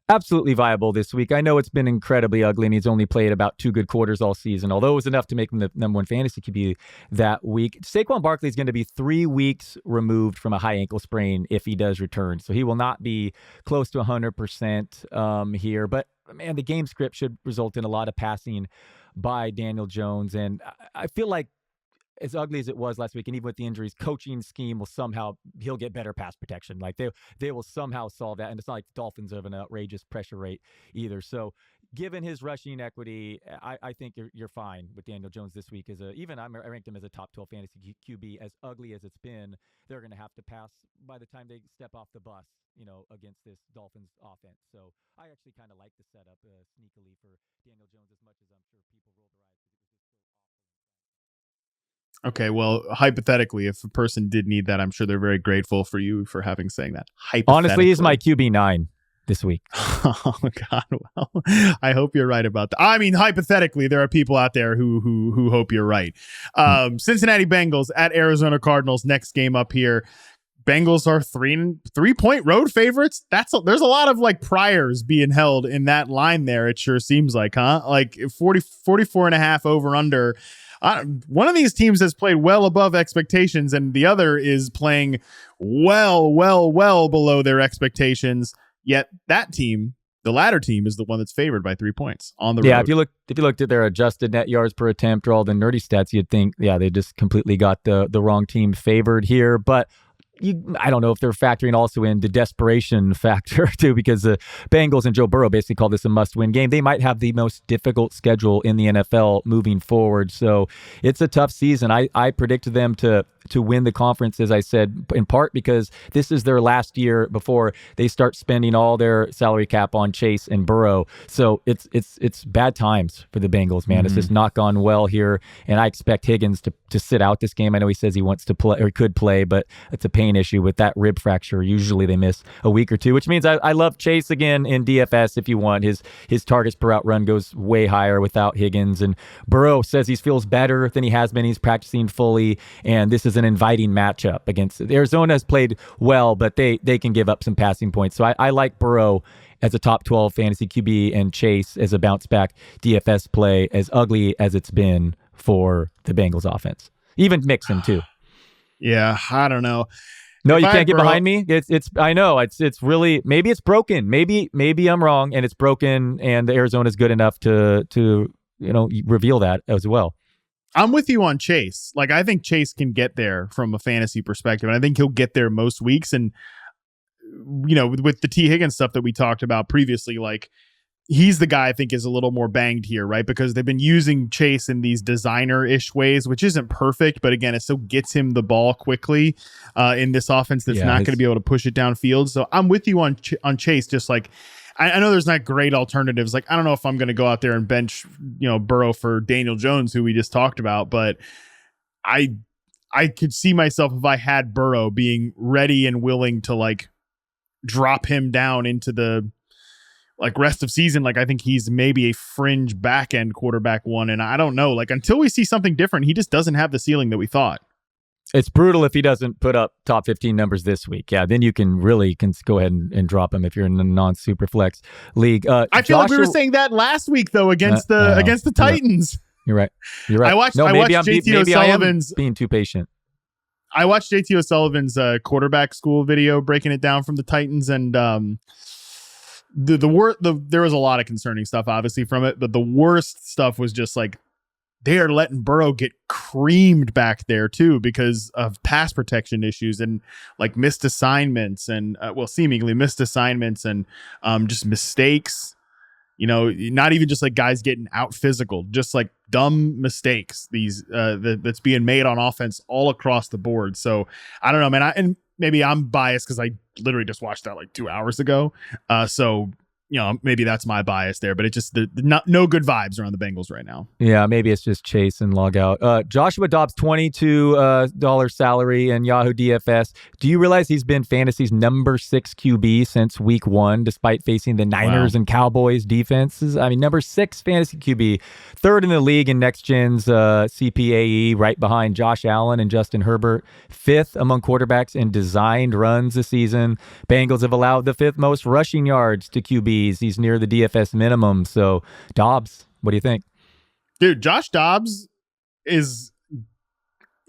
Absolutely viable this week. I know it's been incredibly ugly, and he's only played about 2 good quarters all season, although it was enough to make him the number 1 fantasy QB that week. Saquon Barkley is going to be 3 weeks removed from a high ankle sprain if he does return, so he will not be close to 100% here. But, man, the game script should result in a lot of passing by Daniel Jones, and I feel like as ugly as it was last week, and even with the injuries, coaching scheme will he'll get better pass protection. Like they will somehow solve that. And it's not like the Dolphins have an outrageous pressure rate either. So given his rushing equity, I think you're fine with Daniel Jones this week. I ranked him as a top 12 fantasy QB. As ugly as it's been, they're going to have to pass by the time they step off the bus, against this Dolphins offense. So I actually kind of like the setup sneakily for Daniel Jones, as much as I'm sure people roll their eyes. Okay, well, hypothetically, if a person did need that, I'm sure they're very grateful for you for saying that. Honestly, he's my QB9 this week. Oh God! Well, I hope you're right about that. I mean, hypothetically, there are people out there who hope you're right. Cincinnati Bengals at Arizona Cardinals. Next game up here. Bengals are 3-point road favorites. There's a lot of like priors being held in that line there. It sure seems like, huh? Like 44 and a half over under. One of these teams has played well above expectations, and the other is playing well below their expectations. Yet that team, the latter team, is the one that's favored by 3 points on the road. Yeah, if you looked at their adjusted net yards per attempt or all the nerdy stats, you'd think, they just completely got the wrong team favored here. But I don't know if they're factoring also in the desperation factor too, because the Bengals and Joe Burrow basically call this a must-win game. They might have the most difficult schedule in the NFL moving forward, so it's a tough season. I predicted them to win the conference, as I said, in part because this is their last year before they start spending all their salary cap on Chase and Burrow. So it's bad times for the Bengals, man. Mm-hmm. It's just not gone well here, and I expect Higgins to sit out this game. I know he says he wants to play or could play, but it's a pain issue with that rib fracture. Usually they miss a week or two, which means I love Chase again in DFS if you want. His targets per out run goes way higher without Higgins, and Burrow says he feels better than he has been. He's practicing fully, and this is an inviting matchup against Arizona. Has played well, but they can give up some passing points. So I like Burrow as a top 12 fantasy QB and Chase as a bounce back DFS play, as ugly as it's been for the Bengals offense. Even Mixon too. Yeah, I don't know. No, you can't get behind me. I know it's really, maybe it's broken. Maybe I'm wrong and it's broken, and the Arizona's good enough to reveal that as well. I'm with you on Chase. Like, I think Chase can get there from a fantasy perspective, and I think he'll get there most weeks. And with the T. Higgins stuff that we talked about previously, like, he's the guy I think is a little more banged here, right? Because they've been using Chase in these designer-ish ways, which isn't perfect, but again, it still gets him the ball quickly in this offense that's not going to be able to push it downfield. So I'm with you on Chase. Just like, I know there's not great alternatives. Like, I don't know if I'm going to go out there and bench, Burrow for Daniel Jones, who we just talked about, but I could see myself, if I had Burrow, being ready and willing to like drop him down into the rest of season. Like, I think he's maybe a fringe back end quarterback one. And I don't know, like, until we see something different, he just doesn't have the ceiling that we thought. It's brutal if he doesn't put up top 15 numbers this week. Yeah, then you can go ahead and drop him if you're in a non-super flex league. I feel like we were saying that last week though against the Titans. You're right. I watched JT O'Sullivan's being too patient. I watched JT O'Sullivan's quarterback school video breaking it down from the Titans, and there was a lot of concerning stuff obviously from it, but the worst stuff was just like they are letting Burrow get creamed back there too because of pass protection issues and like missed assignments and seemingly missed assignments and just mistakes. Not even just like guys getting out physical, just like dumb mistakes. These that's being made on offense all across the board. So I don't know, man. And maybe I'm biased because I literally just watched that like 2 hours ago. So maybe that's my bias there, but it just no good vibes around the Bengals right now. Yeah, maybe it's just chase and log out. Joshua Dobbs, $22 salary in Yahoo DFS. Do you realize he's been fantasy's number 6 QB since week 1, despite facing the Niners and Cowboys defenses? I mean, number 6 fantasy QB, third in the league in next gen's CPAE, right behind Josh Allen and Justin Herbert, 5th among quarterbacks in designed runs this season. Bengals have allowed the 5th most rushing yards to QB. He's near the DFS minimum. So, Dobbs, what do you think? Dude, Josh Dobbs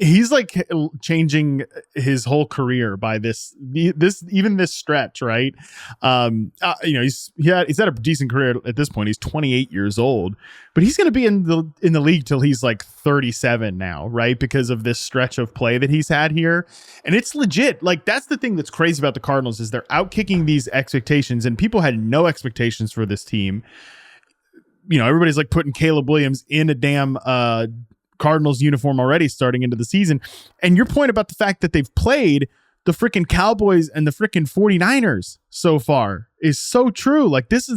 he's like changing his whole career by this stretch, right? He's had a decent career at this point. He's 28 years old, but he's going to be in the league till he's like 37 now, right? Because of this stretch of play that he's had here. And it's legit. Like, that's the thing that's crazy about the Cardinals is they're outkicking these expectations, and people had no expectations for this team. Everybody's like putting Caleb Williams in a damn Cardinals uniform already starting into the season. And your point about the fact that they've played the freaking Cowboys and the freaking 49ers so far is so true. Like, this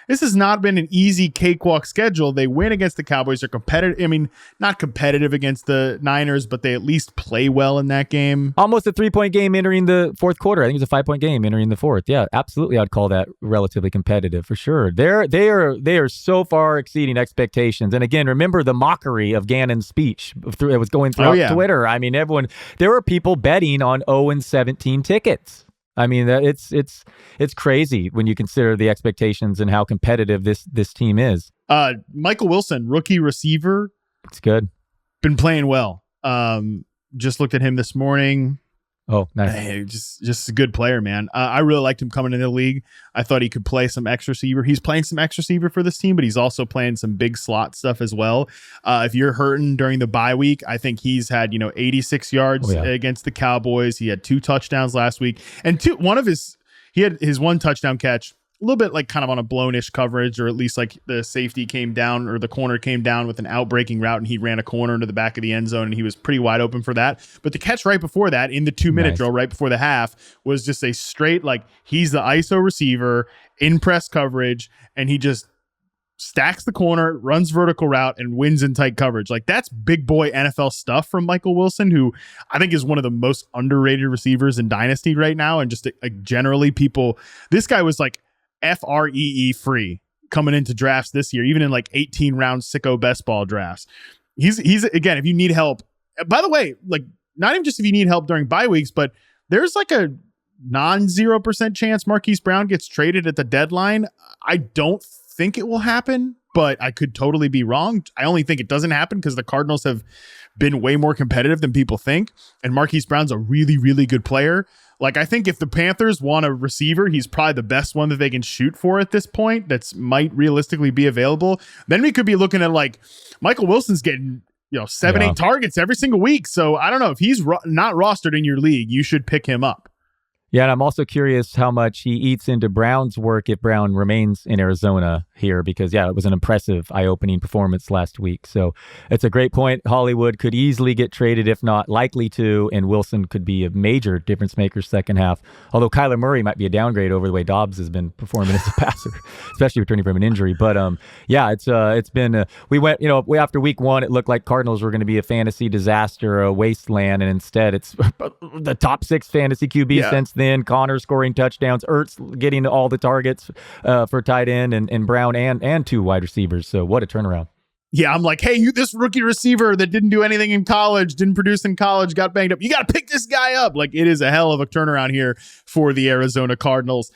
has not been an easy cakewalk schedule. They win against the Cowboys. They're competitive. I mean, not competitive against the Niners, but they at least play well in that game. Almost a 3-point game entering the fourth quarter. I think it's a 5-point game entering the fourth. Yeah, absolutely. I'd call that relatively competitive for sure. They are so far exceeding expectations. And again, remember the mockery of Gannon's speech. It was going throughout Twitter. I mean, there were people betting on 0-17 tickets. I mean, it's crazy when you consider the expectations and how competitive this team is. Michael Wilson, rookie receiver. It's good. Been playing well. Just looked at him this morning. Oh, nice. Hey, just a good player, man. I really liked him coming into the league. I thought he could play some X receiver. He's playing some X receiver for this team, but he's also playing some big slot stuff as well. If you're hurting during the bye week, I think he's had 86 yards against the Cowboys. He had 2 touchdowns last week, and he had his 1 touchdown catch. A little bit like kind of on a blown-ish coverage, or at least like the safety came down or the corner came down with an out-breaking route, and he ran a corner into the back of the end zone, and he was pretty wide open for that. But the catch right before that, in the 2-minute drill right before the half, was just a straight, like, he's the ISO receiver in press coverage, and he just stacks the corner, runs vertical route, and wins in tight coverage. Like, that's big boy NFL stuff from Michael Wilson, who I think is one of the most underrated receivers in Dynasty right now. And just generally this guy was like FREE free coming into drafts this year, even in like 18 round sicko best ball drafts. He's again, if you need help, by the way, like, not even just if you need help during bye weeks, but there's like a non-0% chance Marquise Brown gets traded at the deadline. I don't think it will happen, but I could totally be wrong. I only think it doesn't happen because the Cardinals have been way more competitive than people think. And Marquise Brown's a really, really good player. Like, I think if the Panthers want a receiver, he's probably the best one that they can shoot for at this point that's might realistically be available. Then we could be looking at like Michael Wilson's getting 7-8 targets every single week. So I don't know if he's not rostered in your league, you should pick him up. Yeah, and I'm also curious how much he eats into Brown's work if Brown remains in Arizona here, because, it was an impressive eye-opening performance last week. So it's a great point. Hollywood could easily get traded, if not likely to, and Wilson could be a major difference maker second half. Although Kyler Murray might be a downgrade over the way Dobbs has been performing as a passer, especially returning from an injury. But it's been we went after week 1, it looked like Cardinals were going to be a fantasy disaster, a wasteland, and instead it's the top 6 fantasy QB since then. Connor scoring touchdowns, Ertz getting all the targets for tight end, and Brown and 2 wide receivers. So what a turnaround. Yeah, I'm like, hey, this rookie receiver that didn't do anything in college, didn't produce in college, got banged up. You got to pick this guy up. Like, it is a hell of a turnaround here for the Arizona Cardinals.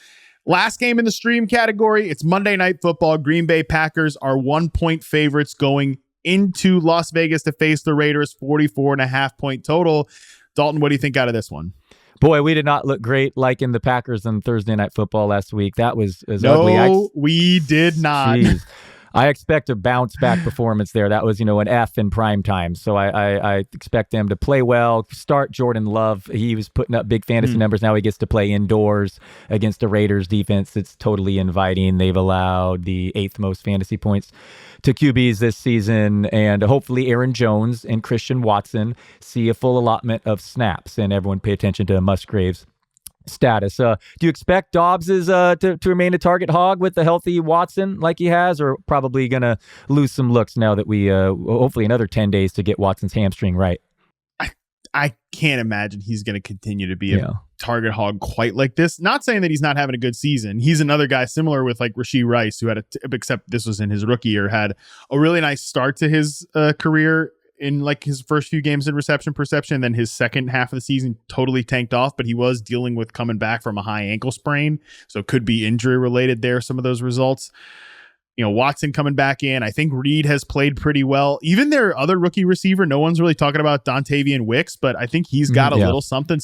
Last game in the stream category, it's Monday Night Football. Green Bay Packers are 1-point favorites going into Las Vegas to face the Raiders, 44.5-point total. Dalton, what do you think out of this one? Boy, we did not look great like in the Packers on Thursday Night Football last week. That was ugly. No, we did not. Jeez. I expect a bounce back performance there. That was, an F in prime time. So I expect them to play well. Start Jordan Love. He was putting up big fantasy numbers. Now he gets to play indoors against the Raiders defense. It's totally inviting. They've allowed the 8th most fantasy points to QBs this season. And hopefully Aaron Jones and Christian Watson see a full allotment of snaps. And everyone pay attention to Musgrave's status. Do you expect Dobbs to remain a target hog with the healthy Watson like he has, or probably going to lose some looks now that we hopefully another 10 days to get Watson's hamstring right? I can't imagine he's going to continue to be a target hog quite like this. Not saying that he's not having a good season. He's another guy similar with like Rashee Rice, who had except this was in his rookie year, had a really nice start to his career in like his first few games in reception perception. Then his second half of the season totally tanked off, but he was dealing with coming back from a high ankle sprain. So it could be injury related there, some of those results. Watson coming back in. I think Reed has played pretty well. Even their other rookie receiver, no one's really talking about Dontavian Wicks, but I think he's got a little something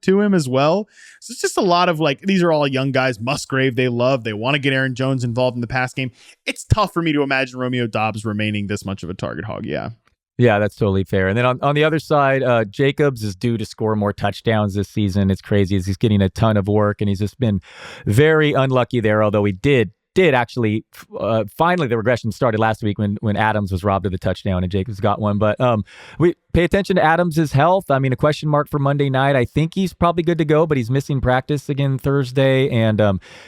to him as well. So it's just a lot of like, these are all young guys. Musgrave, they want to get Aaron Jones involved in the pass game. It's tough for me to imagine Romeo Doubs remaining this much of a target hog. Yeah. Yeah, that's totally fair. And then on the other side, Jacobs is due to score more touchdowns this season. It's crazy as he's getting a ton of work, and he's just been very unlucky there, although he did actually finally the regression started last week when Adams was robbed of the touchdown and Jacobs got one. But we pay attention to Adams' health. I mean, a question mark for Monday night. I think he's probably good to go, but he's missing practice again Thursday. And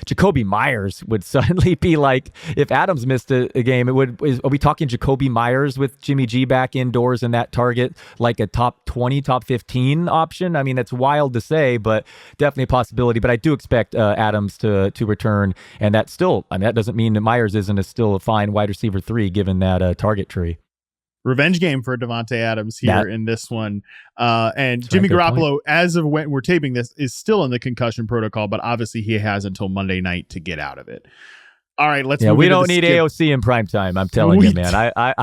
Jacoby Myers would suddenly be like, if Adams missed a game, are we talking Jacoby Myers with Jimmy G back indoors in that target, like a top 20, top 15 option? I mean, that's wild to say, but definitely a possibility. But I do expect Adams to return, and that's still, I mean, that doesn't mean that Myers isn't still a fine wide receiver 3 given that target tree. Revenge game for Devontae Adams here in this one. And Jimmy Garoppolo, as of when we're taping this, is still in the concussion protocol, but obviously he has until Monday night to get out of it. All right, let's move we don't need AOC in prime time. I'm telling you, man. I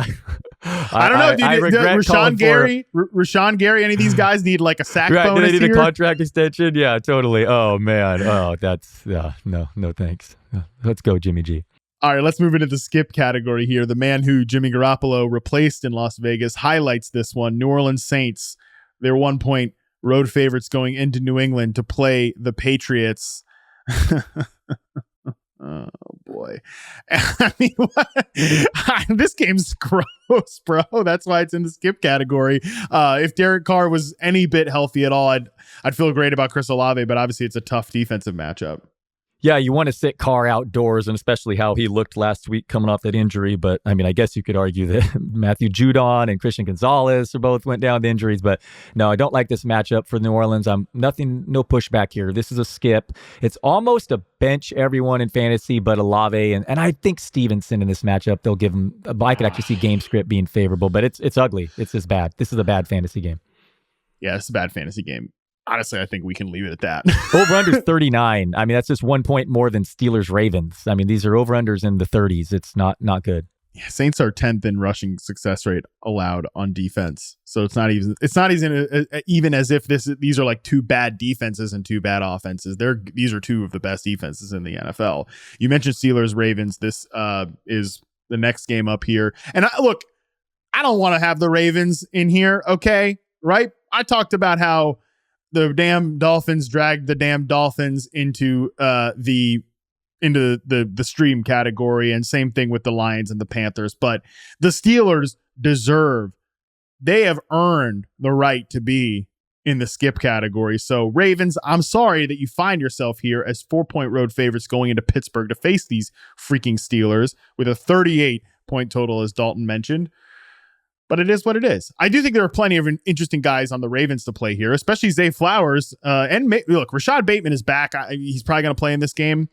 don't know. Rashawn Gary, any of these guys need like a sack bonus do they need here? A contract extension? Yeah, totally. Oh, man. Oh, that's, no thanks. Let's go, Jimmy G. All right, let's move into the skip category here. The man who Jimmy Garoppolo replaced in Las Vegas highlights this one. New Orleans Saints, they're 1-point road favorites going into New England to play the Patriots. Oh boy. I mean, this game's gross, bro. That's why it's in the skip category. If Derek Carr was any bit healthy at all, I'd feel great about Chris Olave, but obviously it's a tough defensive matchup. Yeah, you want to sit Carr outdoors, and especially how he looked last week coming off that injury. But, I mean, I guess you could argue that Matthew Judon and Christian Gonzalez both went down to injuries. But, no, I don't like this matchup for New Orleans. No pushback here. This is a skip. It's almost a bench everyone in fantasy but Olave. And I think Stevenson in this matchup, they'll give him – I could actually see game script being favorable. But it's ugly. It's just bad. This is a bad fantasy game. Yeah, it's a bad fantasy game. Honestly, I think we can leave it at that. Over-under 39. I mean, that's just 1 point more than Steelers-Ravens. I mean, these are over-unders in the 30s. It's not good. Yeah, Saints are 10th in rushing success rate allowed on defense. So it's not even as if these are like two bad defenses and two bad offenses. These are two of the best defenses in the NFL. You mentioned Steelers-Ravens. This is the next game up here. And I don't want to have the Ravens in here, okay? Right? I talked about how the damn Dolphins dragged the damn Dolphins into the stream category, and same thing with the Lions and the Panthers. But the Steelers they have earned the right to be in the skip category. So Ravens, I'm sorry that you find yourself here as 4-point road favorites going into Pittsburgh to face these freaking Steelers with a 38-point total, as Dalton mentioned. But it is what it is. I do think there are plenty of interesting guys on the Ravens to play here, especially Zay Flowers. Rashad Bateman is back. He's probably going to play in this game.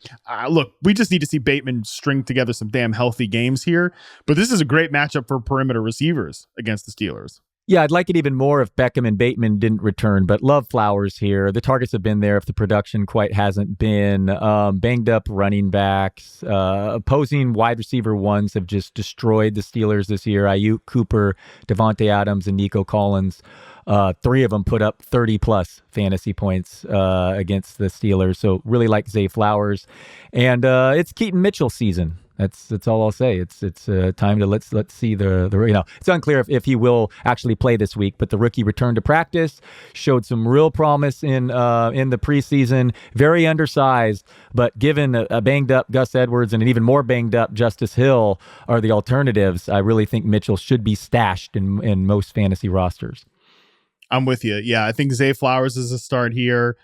We just need to see Bateman string together some damn healthy games here. But this is a great matchup for perimeter receivers against the Steelers. Yeah, I'd like it even more if Beckham and Bateman didn't return, but love Flowers here. The targets have been there if the production quite hasn't been. Banged up running backs. Opposing wide receiver ones have just destroyed the Steelers this year. Ayuk, Cooper, Devontae Adams, and Nico Collins. 3 of them put up 30-plus fantasy points against the Steelers. So really like Zay Flowers. And it's Keaton Mitchell season. That's all I'll say. It's time to let's see the it's unclear if he will actually play this week, but the rookie returned to practice, showed some real promise in the preseason. Very undersized, but given a banged up Gus Edwards and an even more banged up Justice Hill are the alternatives, I really think Mitchell should be stashed in most fantasy rosters. I'm with you. Yeah, I think Zay Flowers is a start here.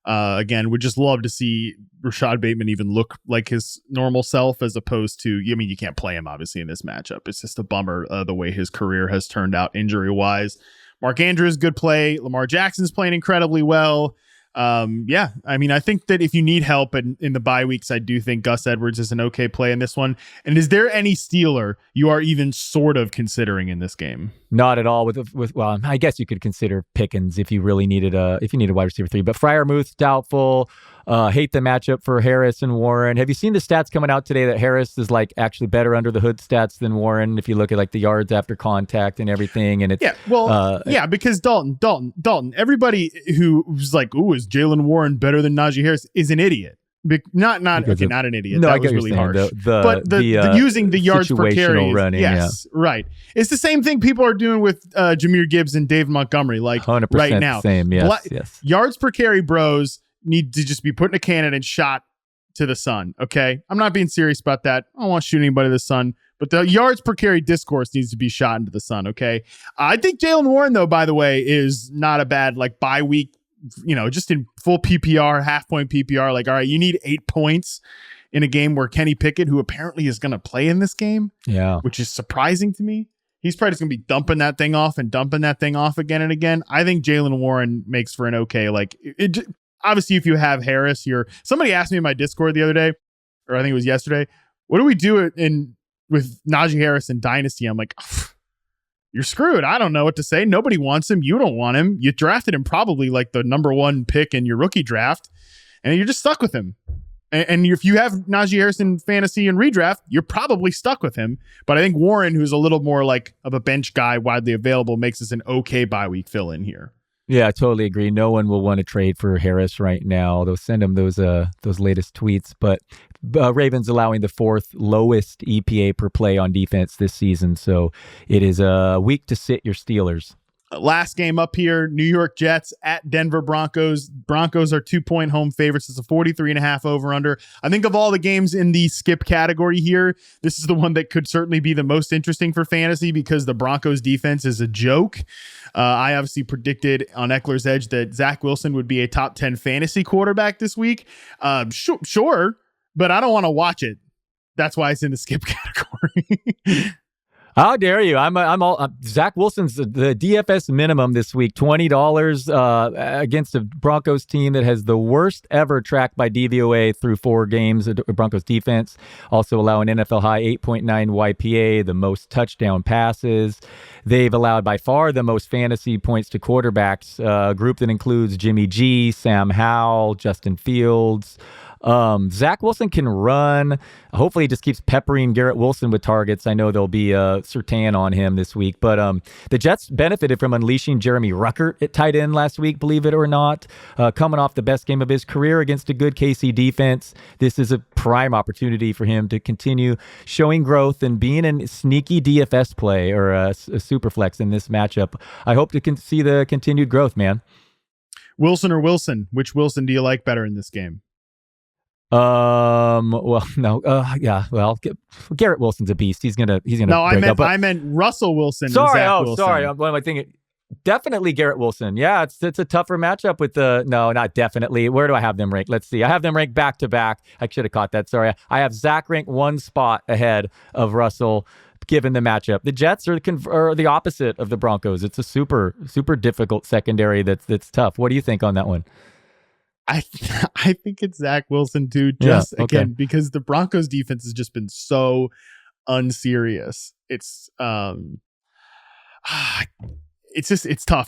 Again, would just love to see Rashad Bateman even look like his normal self, as opposed to, I mean, you can't play him obviously in this matchup. It's just a bummer the way his career has turned out injury wise. Mark Andrews, good play. Lamar Jackson's playing incredibly well. Yeah, I mean, I think that if you need help in the bye weeks, I do think Gus Edwards is an okay play in this one. And is there any Steeler you are even sort of considering in this game? Not at all. Well, I guess you could consider Pickens if you really needed a wide receiver 3. But Freiermuth, doubtful. Hate the matchup for Harris and Warren. Have you seen the stats coming out today that Harris is like actually better under the hood stats than Warren? If you look at like the yards after contact and everything, and it's because Dalton. Everybody who's like, "Ooh, is Jalen Warren better than Najee Harris?" is an idiot. Not an idiot. No, that I get was really harsh. But the using the yards per carry, running, right. It's the same thing people are doing with Jahmyr Gibbs and Dave Montgomery, like 100% right now. Same, yes. Yards per carry, bros need to just be put in a cannon and shot to the sun. Okay, I'm not being serious about that. I don't want to shoot anybody to the sun, but the yards per carry discourse needs to be shot into the sun. Okay, I think Jalen Warren, though, by the way, is not a bad like bye week. Just in full PPR, half point PPR, like, all right, you need 8 points in a game where Kenny Pickett, who apparently is going to play in this game, which is surprising to me. He's probably just going to be dumping that thing off again and again. I think Jalen Warren makes for an okay, like it. Obviously, if you have Harris, somebody asked me in my Discord the other day, or I think it was yesterday, what do we do with Najee Harris in Dynasty? I'm like, you're screwed. I don't know what to say. Nobody wants him. You don't want him. You drafted him probably like the number 1 pick in your rookie draft, and you're just stuck with him. And if you have Najee Harris in fantasy and redraft, you're probably stuck with him. But I think Warren, who's a little more like of a bench guy, widely available, makes us an okay bye week fill in here. Yeah, I totally agree. No one will want to trade for Harris right now. They'll send him those latest tweets. But Ravens allowing the 4th lowest EPA per play on defense this season. So it is a week to sit your Steelers. Last game up here, New York Jets at Denver Broncos. Broncos are 2-point home favorites. It's a 43.5 over under. I think of all the games in the skip category here, this is the one that could certainly be the most interesting for fantasy because the Broncos defense is a joke. I obviously predicted on Eckler's Edge that Zach Wilson would be a top 10 fantasy quarterback this week. Sure, but I don't want to watch it. That's why it's in the skip category. How dare you? I'm all Zach Wilson's the DFS minimum this week, $20 against a Broncos team that has the worst ever tracked by DVOA through 4 games. Broncos defense also allowing NFL high 8.9 YPA, the most touchdown passes. They've allowed by far the most fantasy points to quarterbacks, a group that includes Jimmy G, Sam Howell, Justin Fields. Zach Wilson can run. Hopefully he just keeps peppering Garrett Wilson with targets. I know there'll be Surtain on him this week, but the Jets benefited from unleashing Jeremy Ruckert at tight end last week, believe it or not, coming off the best game of his career against a good KC defense. This is a prime opportunity for him to continue showing growth and being a sneaky DFS play or a super flex in this matchup. I hope to see the continued growth, man. Wilson or Wilson? Which Wilson do you like better in this game? Well, no, well, Garrett Wilson's a beast. He's gonna. No, I meant Russell Wilson. Sorry, and Zach Wilson. Sorry. What am I thinking? Definitely Garrett Wilson. Yeah, it's a tougher matchup with no, not definitely. Where do I have them ranked? Let's see. I have them ranked back to back. I should have caught that. Sorry. I have Zach ranked 1 spot ahead of Russell, given the matchup. The Jets are the opposite of the Broncos. It's a super, super difficult secondary that's tough. What do you think on that one? I think it's Zach Wilson too, again, because the Broncos defense has just been so unserious. It's tough,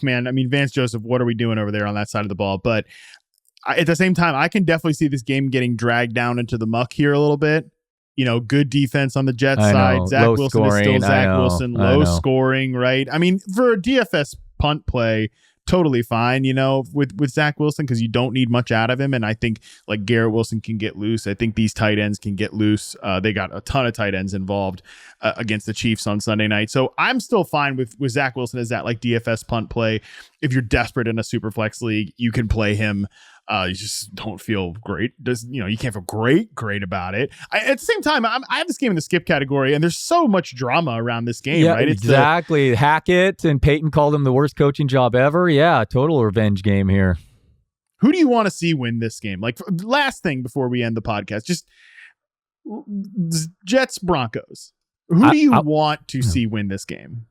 man. I mean, Vance Joseph, what are we doing over there on that side of the ball? But at the same time, I can definitely see this game getting dragged down into the muck here a little bit. Good defense on the Jets side. Zach low Wilson scoring, is still Zach Wilson, low scoring, right? I mean, for a DFS punt play, totally fine, with Zach Wilson, because you don't need much out of him. And I think like Garrett Wilson can get loose. I think these tight ends can get loose. They got a ton of tight ends involved against the Chiefs on Sunday night. So I'm still fine with Zach Wilson as that like DFS punt play. If you're desperate in a super flex league, you can play him. You just don't feel great. You can't feel great about it. At the same time, I have this game in the skip category, and there's so much drama around this game, right? Exactly. Hackett and Peyton called him the worst coaching job ever. Yeah, total revenge game here. Who do you want to see win this game? Like, last thing before we end the podcast, just Jets Broncos. Who do you want to see win this game?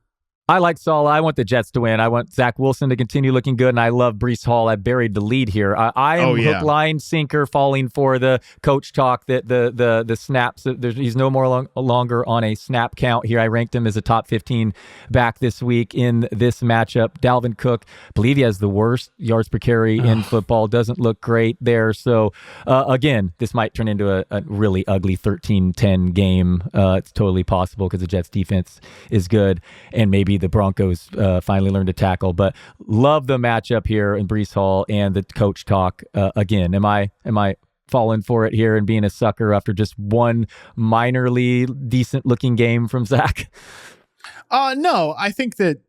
I like Saleh. I want the Jets to win. I want Zach Wilson to continue looking good, and I love Breece Hall. I buried the lead here. I am hook, line, sinker, falling for the coach talk that the snaps. He's no more longer on a snap count here. I ranked him as a top 15 back this week in this matchup. Dalvin Cook, I believe he has the worst yards per carry in football. Doesn't look great there. So, again, this might turn into a really ugly 13-10 game. It's totally possible because the Jets defense is good, and maybe the Broncos finally learned to tackle, but love the matchup here in Breece Hall and the coach talk. Again, am I falling for it here and being a sucker after just one minorly decent looking game from Zach? No, I think that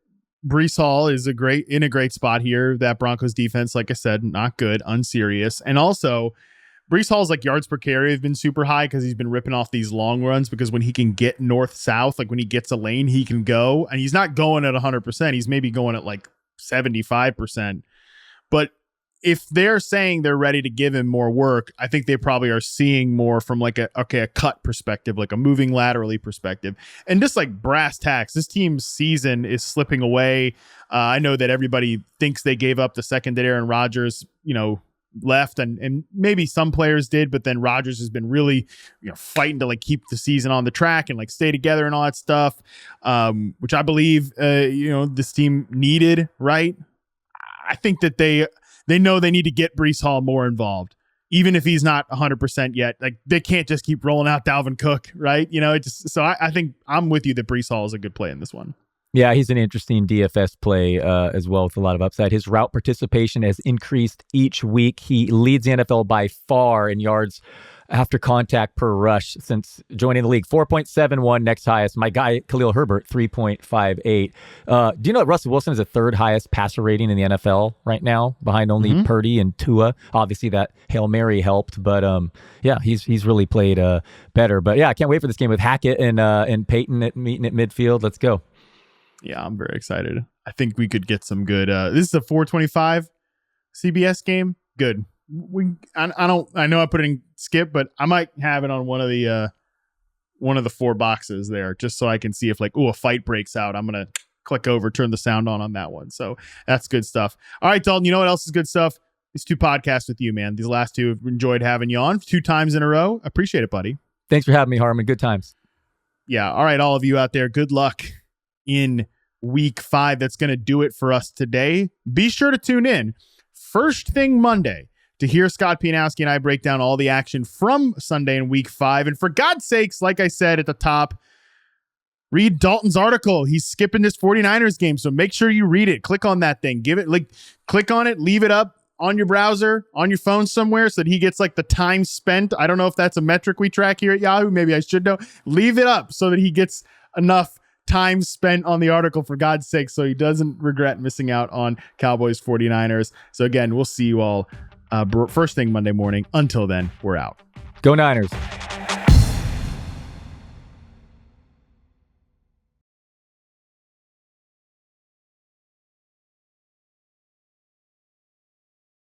Breece Hall is in a great spot here. That Broncos defense, like I said, not good, unserious, and also Breece Hall's like yards per carry have been super high because he's been ripping off these long runs, because when he can get north-south, like when he gets a lane, he can go, and he's not going at 100%. He's maybe going at like 75%. But if they're saying they're ready to give him more work, I think they probably are seeing more from like a cut perspective, like a moving laterally perspective. And just like brass tacks, this team's season is slipping away. I know that everybody thinks they gave up the second that Aaron Rodgers, left, and maybe some players did, but then Rodgers has been really fighting to like keep the season on the track and like stay together and all that stuff, which I believe this team needed, right? I think that they know they need to get Breece Hall more involved, even if he's not 100% yet. Like, they can't just keep rolling out Dalvin Cook, right? I think I'm with you that Breece Hall is a good play in this one. Yeah, he's an interesting DFS play as well, with a lot of upside. His route participation has increased each week. He leads the NFL by far in yards after contact per rush since joining the league. 4.71, next highest. My guy, Khalil Herbert, 3.58. Do you know that Russell Wilson is the third highest passer rating in the NFL right now, behind only Purdy and Tua? Obviously, that Hail Mary helped, but he's really played better. But yeah, I can't wait for this game with Hackett and Peyton meeting at midfield. Let's go. Yeah, I'm very excited. I think we could get some good. This is a 425 CBS game. Good. I know I put it in skip, but I might have it on one of the four boxes there, just so I can see if a fight breaks out. I'm gonna click over, turn the sound on that one. So that's good stuff. All right, Dalton. You know what else is good stuff? These two podcasts with you, man. These last two, have enjoyed having you on 2 times in a row. Appreciate it, buddy. Thanks for having me, Harmon. Good times. Yeah. All right, all of you out there. Good luck in week 5. That's going to do it for us today. Be sure to tune in first thing Monday to hear Scott Pianowski and I break down all the action from Sunday in week 5. And for God's sakes, like I said at the top, read Dalton's article. He's skipping this 49ers game, so make sure you read it. Click on that thing. Click on it, leave it up on your browser, on your phone somewhere, so that he gets the time spent. I don't know if that's a metric we track here at Yahoo. Maybe I should know. Leave it up so that he gets enough time spent on the article, for God's sake, so he doesn't regret missing out on Cowboys 49ers. So again, we'll see you all first thing Monday morning. Until then, we're out. Go Niners.